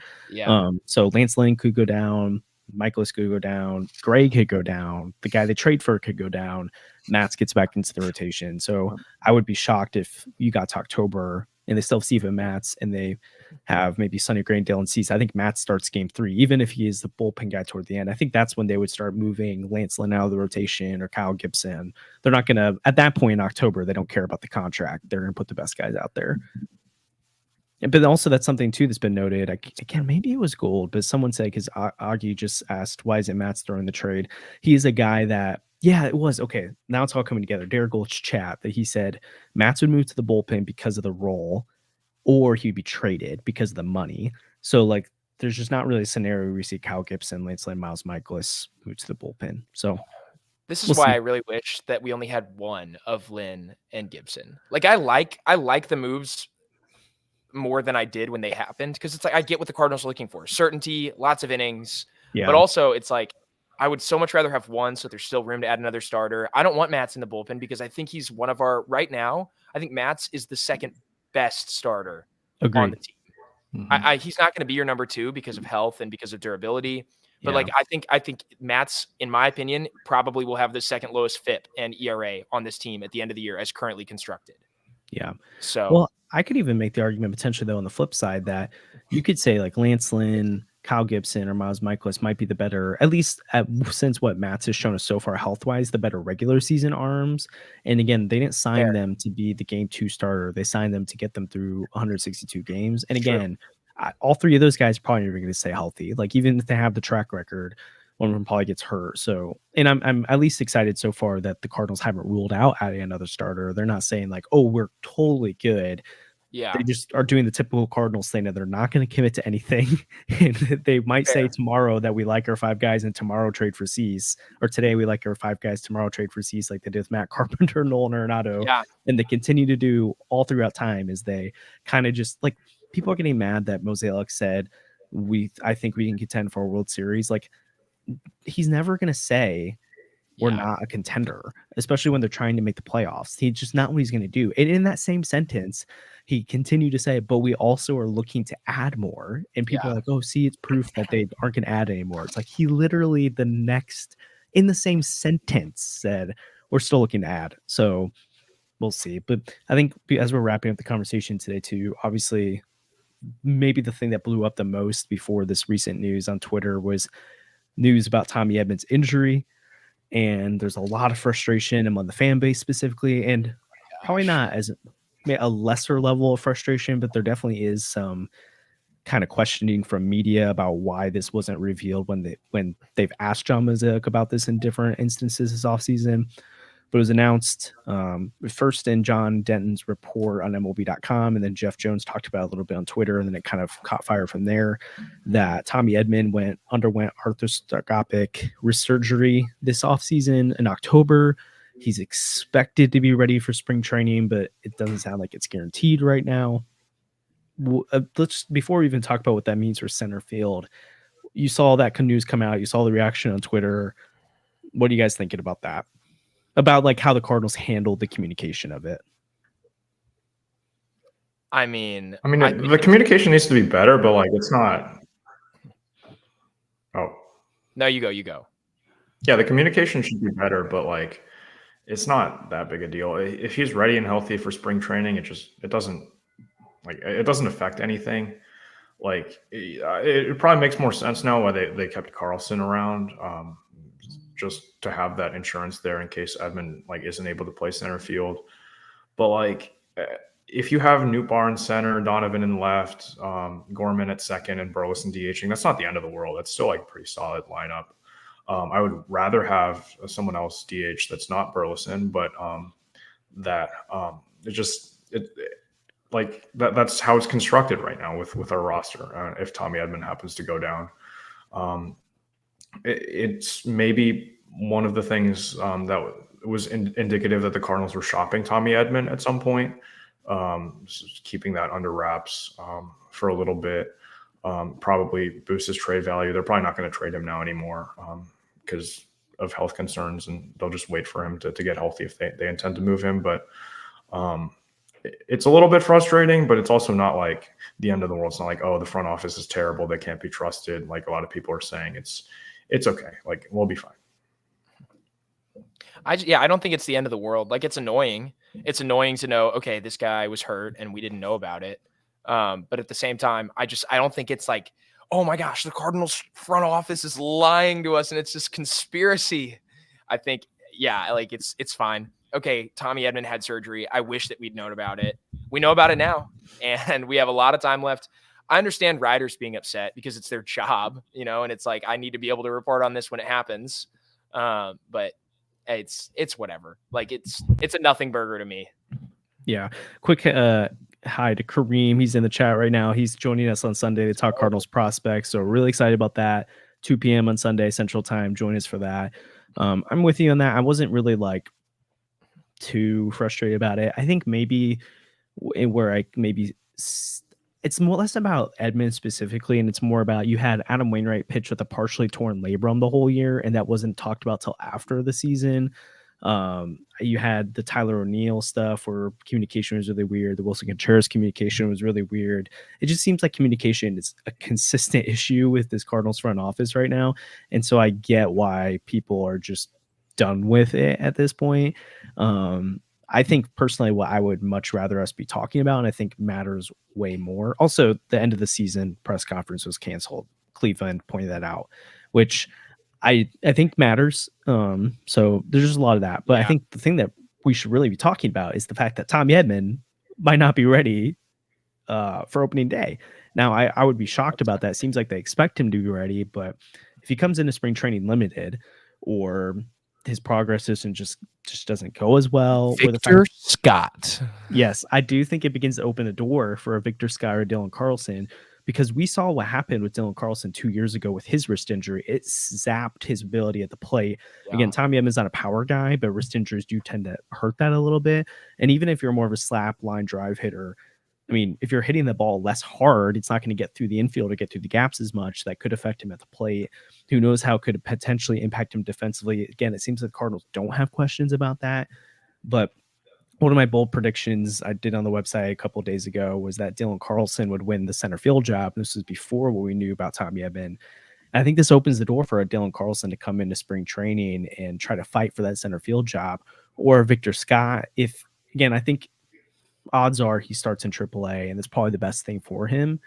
So Lance Lynn could go down. Michaelis could go down, Gray could go down, the guy they trade for could go down, Matz gets back into the rotation. So I would be shocked if you got to October and they still have Steven Matz, and they have maybe Sonny Gray and Dylan Cease. I think Matz starts game 3, even if he is the bullpen guy toward the end. I think that's when they would start moving Lance Lynn out of the rotation or Kyle Gibson. They're not going to, at that point in October, they don't care about the contract. They're going to put the best guys out there. But also that's something too that's been noted. Again, maybe it was Gold, but someone said, because Augie just asked, why isn't Matz throwing the trade? He's a guy that, yeah, it was. Okay, now it's all coming together. Derek Gold's chat that he said Matz would move to the bullpen because of the role, or he'd be traded because of the money. So like, there's just not really a scenario where we see Kyle Gibson, Lance Lynn, Miles Michaelis move to the bullpen. So this is why I really wish that we only had one of Lynn and Gibson. Like I like the moves more than I did when they happened, because it's like I get what the Cardinals are looking for: certainty, lots of innings, but also it's like I would so much rather have one, so there's still room to add another starter. I don't want Matz in the bullpen because I think he's one of our right now. I think Matz is the second best starter on the team. Mm-hmm. He's not going to be your number 2 because of health and because of durability. But like I think Matz, in my opinion, probably will have the second lowest FIP and ERA on this team at the end of the year as currently constructed. Yeah. So well, I could even make the argument potentially though on the flip side that you could say like Lance Lynn, Kyle Gibson, or Miles Michaelis might be the better, at least since what Matz has shown us so far health wise, the better regular season arms. And again, they didn't sign them to be the game 2 starter. They signed them to get them through 162 games. And again, all 3 of those guys are probably never going to stay healthy. Like even if they have the track record, one of them probably gets hurt. So, and I'm at least excited so far that the Cardinals haven't ruled out adding another starter. They're not saying like, oh, we're totally good. Yeah. They just are doing the typical Cardinals thing that they're not going to commit to anything. And they might say tomorrow that we like our 5 guys and tomorrow trade for Cease, or today we like our 5 guys, tomorrow trade for Cease, like they did with Matt Carpenter, Nolan Arenado. Yeah. And they continue to do all throughout time is they kind of just like, people are getting mad that Mozeliak said, I think we can contend for a World Series. Like, he's never going to say we're not a contender, especially when they're trying to make the playoffs. He's just not what he's going to do. And in that same sentence, he continued to say, but we also are looking to add more. And people are like, oh, see, it's proof that they aren't going to add anymore. It's like he literally in the same sentence said, we're still looking to add. So we'll see. But I think as we're wrapping up the conversation today too, obviously maybe the thing that blew up the most before this recent news on Twitter was news about Tommy Edman's injury. And there's a lot of frustration among the fan base specifically, and probably not as a lesser level of frustration, but there definitely is some kind of questioning from media about why this wasn't revealed when they've asked John Mozeliak about this in different instances this offseason. But it was announced first in John Denton's report on MLB.com, and then Jeff Jones talked about it a little bit on Twitter, and then it kind of caught fire from there, that Tommy Edman underwent arthroscopic wrist surgery this offseason in October. He's expected to be ready for spring training, but it doesn't sound like it's guaranteed right now. Before we even talk about what that means for center field, you saw that news come out. You saw the reaction on Twitter. What are you guys thinking about that? About like how the Cardinals handled the communication of it? I mean, the communication needs to be better, but like it's not. Oh, no, you go. Yeah, the communication should be better, but like it's not that big a deal. If he's ready and healthy for spring training, it doesn't affect anything. Like it probably makes more sense now why they kept Carlson around. Just to have that insurance there in case Edman like isn't able to play center field. But like if you have Newt Barnes center, Donovan in left, Gorman at second, and Burleson DHing, that's not the end of the world. That's still like a pretty solid lineup. I would rather have someone else DH that's not Burleson, but that's how it's constructed right now with our roster. If Tommy Edman happens to go down, it's maybe one of the things that was indicative that the Cardinals were shopping Tommy Edman at some point, keeping that under wraps for a little bit, probably boost his trade value. They're probably not going to trade him now anymore because of health concerns, and they'll just wait for him to get healthy if they intend to move him. But it's a little bit frustrating, but it's also not like the end of the world. It's not like, oh, the front office is terrible, they can't be trusted, like a lot of people are saying. It's okay. Like, we'll be fine. I don't think it's the end of the world. Like, it's annoying. It's annoying to know, okay, this guy was hurt and we didn't know about it. But at the same time, I don't think it's like, oh my gosh, the Cardinals front office is lying to us and it's this conspiracy. I think, yeah, like it's fine. Okay, Tommy Edman had surgery. I wish that we'd known about it. We know about it now, and we have a lot of time left. I understand riders being upset because it's their job, you know, and it's like, I need to be able to report on this when it happens. But it's whatever. Like, it's a nothing burger to me. Yeah. Quick hi to Kareem. He's in the chat right now. He's joining us on Sunday to talk Cardinals prospects. So really excited about that. 2 p.m. on Sunday Central Time. Join us for that. I'm with you on that. I wasn't really like too frustrated about it. I think maybe where I maybe it's more less about Edman specifically, and it's more about you had Adam Wainwright pitch with a partially torn labrum the whole year, and that wasn't talked about till after the season. You had the Tyler O'Neill stuff where communication was really weird. The Wilson Contreras communication was really weird. It just seems like communication is a consistent issue with this Cardinals front office right now. And so I get why people are just done with it at this point. I think personally what I would much rather us be talking about, and I think matters way more. Also, the end of the season press conference was canceled. Cleveland pointed that out, which I think matters. So there's just a lot of that. But I think the thing that we should really be talking about is the fact that Tommy Edman might not be ready for opening day. Now, I would be shocked about that. It seems like they expect him to be ready, but if he comes into spring training limited, or his progress isn't just doesn't go as well. Victor Scott. Yes, I do think it begins to open the door for a Victor Scott or Dylan Carlson, because we saw what happened with Dylan Carlson 2 years ago with his wrist injury. It zapped his ability at the plate. Yeah. Again, Tommy Edman's not a power guy, but wrist injuries do tend to hurt that a little bit. And even if you're more of a slap line drive hitter, I mean, if you're hitting the ball less hard, it's not going to get through the infield or get through the gaps as much. That could affect him at the plate. Who knows how it could potentially impact him defensively. Again, it seems like the Cardinals don't have questions about that. But one of my bold predictions I did on the website a couple of days ago was that Dylan Carlson would win the center field job. This was before what we knew about Tommy Edman. I think this opens the door for a Dylan Carlson to come into spring training and try to fight for that center field job, or Victor Scott. If, again, I think odds are he starts in AAA, and that's probably the best thing for him.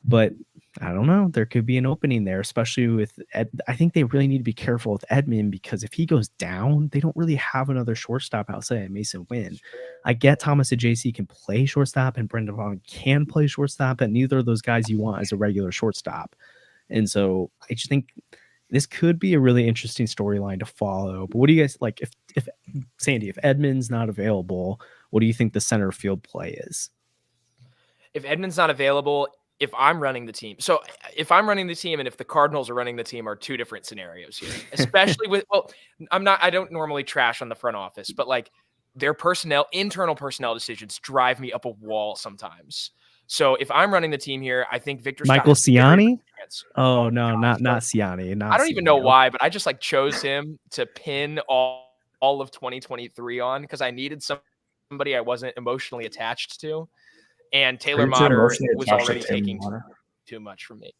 But I don't know. There could be an opening there, especially with I think they really need to be careful with Edman, because if he goes down, they don't really have another shortstop outside of Mason Wynn. I get Thomas Ajayci can play shortstop and Brendan Vaughn can play shortstop, but neither of those guys you want as a regular shortstop. And so I just think this could be a really interesting storyline to follow. But what do you guys like? If Sandy, if Edman's not available, what do you think the center field play is? If Edman's not available, if I'm running the team. So if I'm running the team and if the Cardinals are running the team are two different scenarios here, especially with, well, I don't normally trash on the front office, but like their internal personnel decisions drive me up a wall sometimes. So if I'm running the team here, I think Victor Michael Ciani. Oh no, not Ciani. I don't even know why, but I just like chose him to pin all of 2023 on because I needed somebody I wasn't emotionally attached to. And Taylor Motter was already taking too much from me.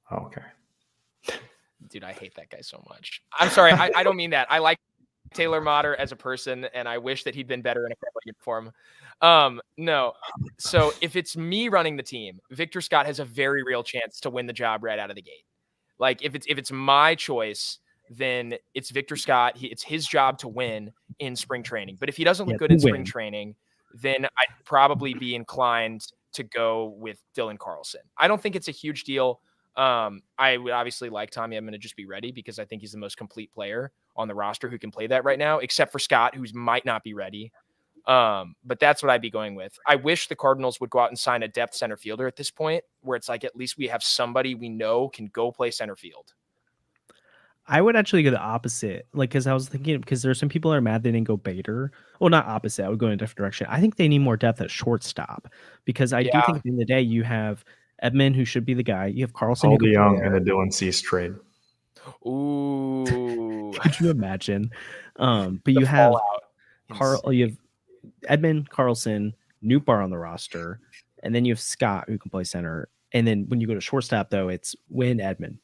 Oh, okay. Dude, I hate that guy so much. I'm sorry. I don't mean that. I like Taylor Motter as a person, and I wish that he'd been better in a family uniform. No. So if it's me running the team, Victor Scott has a very real chance to win the job right out of the gate. Like if it's my choice, then it's Victor Scott. It's his job to win in spring training. But if he doesn't look good in spring training, then I'd probably be inclined to go with Dylan Carlson. I don't think it's a huge deal. I would obviously like Tommy Edman to just be ready because I think he's the most complete player on the roster who can play that right now, except for Scott, who might not be ready. But that's what I'd be going with. I wish the Cardinals would go out and sign a depth center fielder at this point, where it's like at least we have somebody we know can go play center field. I would actually go the opposite. Like, because I was thinking, because there's some people that are mad they didn't go Bader. Well, not opposite. I would go in a different direction. I think they need more depth at shortstop because I do think at the end of the day, you have Edman, who should be the guy. You have Carlson. All the young in the Dylan Cease trade. Ooh. Could you imagine? But you have you have Edman, Carlson, Nootbaar on the roster, and then you have Scott, who can play center. And then when you go to shortstop, though, it's Wynn, Edman.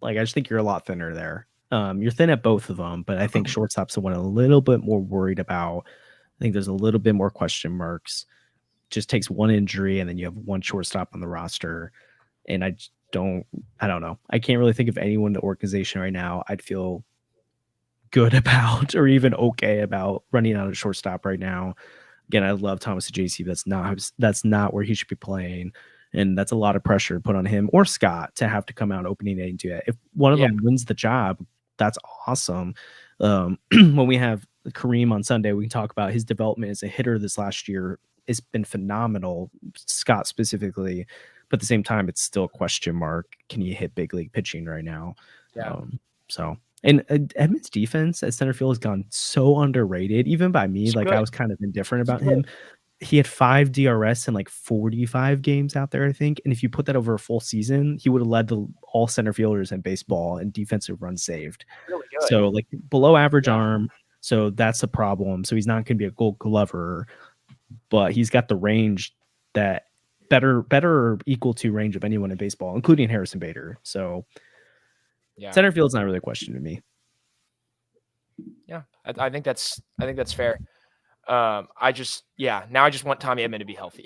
Like, I just think you're a lot thinner there. You're thin at both of them, but I think shortstop's the one a little bit more worried about. I think there's a little bit more question marks. Just takes one injury, and then you have one shortstop on the roster. And I don't know. I can't really think of anyone in the organization right now I'd feel good about or even okay about running out of shortstop right now. Again, I love Thomas JC. That's not where he should be playing. And that's a lot of pressure to put on him or Scott to have to come out opening day and do it. If one of them wins the job, that's awesome. When we have Kareem on Sunday, we can talk about his development as a hitter this last year. It's been phenomenal, Scott specifically. But at the same time, it's still a question mark. Can you hit big league pitching right now? Yeah. And Edman's defense at center field has gone so underrated, even by me. It's like good. I was kind of indifferent about him. He had 5 DRS in like 45 games out there, I think. And if you put that over a full season, he would have led all center fielders in baseball and defensive runs saved. Really good. So like below average arm. So that's a problem. So he's not going to be a Gold Glover, but he's got the range that better or equal to range of anyone in baseball, including Harrison Bader. So center field's not really a question to me. Yeah, I think that's fair. Now I just want Tommy Edman to be healthy.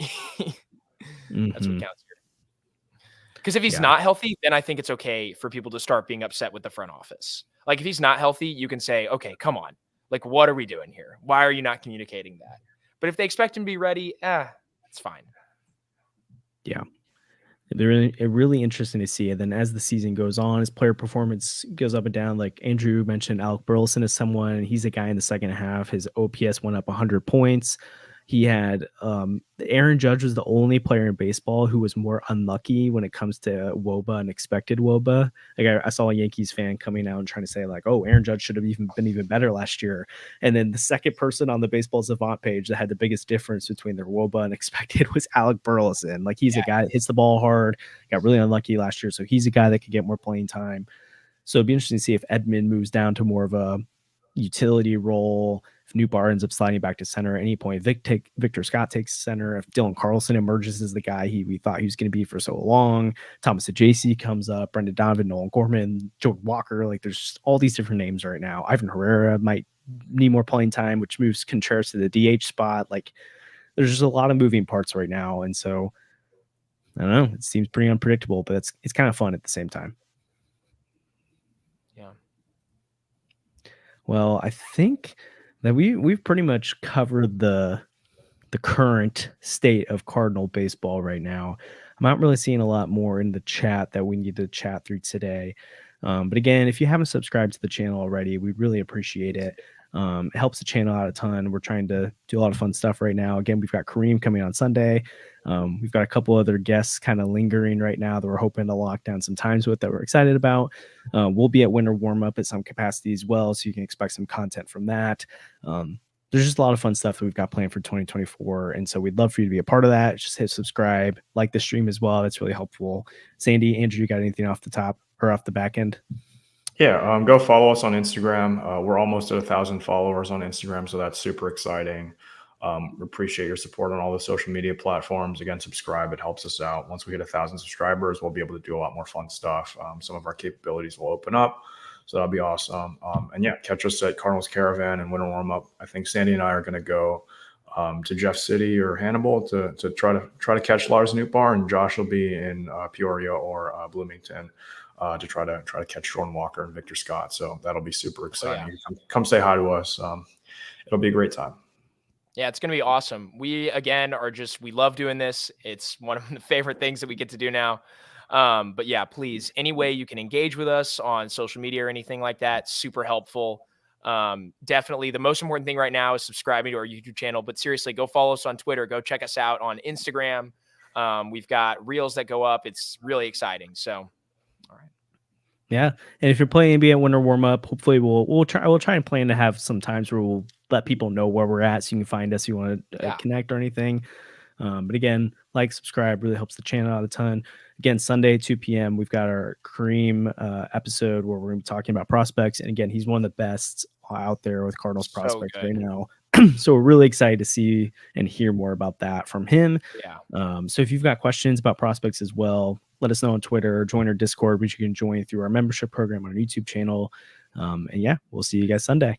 That's what counts here. Because if he's not healthy, then I think it's okay for people to start being upset with the front office. Like if he's not healthy, you can say, okay, come on. Like, what are we doing here? Why are you not communicating that? But if they expect him to be ready, it's fine. Yeah. Really interesting to see. And then as the season goes on, his player performance goes up and down. Like Andrew mentioned, Alec Burleson is someone, and he's a guy in the second half. His OPS went up 100 points. He had Aaron Judge was the only player in baseball who was more unlucky when it comes to WOBA and expected WOBA. Like I saw a Yankees fan coming out and trying to say like, "Oh, Aaron Judge should have been even better last year." And then the second person on the Baseball Savant page that had the biggest difference between their WOBA and expected was Alec Burleson. Like he's a guy that hits the ball hard, got really unlucky last year, so he's a guy that could get more playing time. So it'd be interesting to see if Edman moves down to more of a utility role. If Nootbaar ends up sliding back to center at any point, Victor Scott takes center. If Dylan Carlson emerges as the guy we thought he was going to be for so long, Thomas JC comes up, Brendan Donovan, Nolan Gorman, Jordan Walker. Like there's all these different names right now. Ivan Herrera might need more playing time, which moves Contreras to the DH spot. Like there's just a lot of moving parts right now. And so I don't know, it seems pretty unpredictable, but it's kind of fun at the same time. Yeah. Well, I think that we've pretty much covered the current state of Cardinal baseball right now. I'm not really seeing a lot more in the chat that we need to chat through today. But again, if you haven't subscribed to the channel already, we really appreciate it. It helps the channel out a ton. We're trying to do a lot of fun stuff right now. Again, we've got Kareem coming on Sunday. We've got a couple other guests kind of lingering right now that we're hoping to lock down some times with that we're excited about. We'll be at winter warm-up at some capacity as well, so you can expect some content from that. There's just a lot of fun stuff that we've got planned for 2024, and so we'd love for you to be a part of that. Just hit subscribe, like the stream as well. That's really helpful. Sandy, Andrew, you got anything off the top or off the back end? Yeah, go follow us on Instagram. We're almost at 1,000 followers on Instagram, so that's super exciting. We appreciate your support on all the social media platforms. Again, subscribe. It helps us out. Once we hit 1,000 subscribers, we'll be able to do a lot more fun stuff. Some of our capabilities will open up, so that'll be awesome. And yeah, catch us at Cardinals Caravan and Winter Warm-Up. I think Sandy and I are going to go to Jeff City or Hannibal to try to catch Lars Nootbaar, and Josh will be in Peoria or Bloomington to try to catch Jordan Walker and Victor Scott. So that'll be super exciting. Oh, yeah. Come say hi to us. It'll be a great time. Yeah, it's going to be awesome. We, again, we love doing this. It's one of the favorite things that we get to do now. But yeah, please, any way you can engage with us on social media or anything like that, super helpful. Definitely the most important thing right now is subscribing to our YouTube channel, but seriously, go follow us on Twitter. Go check us out on Instagram. We've got reels that go up. It's really exciting. So, all right. Yeah, and if you're playing NBA Winter Warm-Up, hopefully we'll try and plan to have some times where we'll let people know where we're at, so you can find us if you want to connect or anything. But again, like, subscribe, really helps the channel out a ton. Again, Sunday 2 p.m. we've got our Kareem episode where we're going to be talking about prospects, and again, he's one of the best out there with Cardinals prospects right now. So we're really excited to see and hear more about that from him. Yeah. So if you've got questions about prospects as well, let us know on Twitter or join our Discord, which you can join through our membership program on our YouTube channel. And yeah, we'll see you guys Sunday.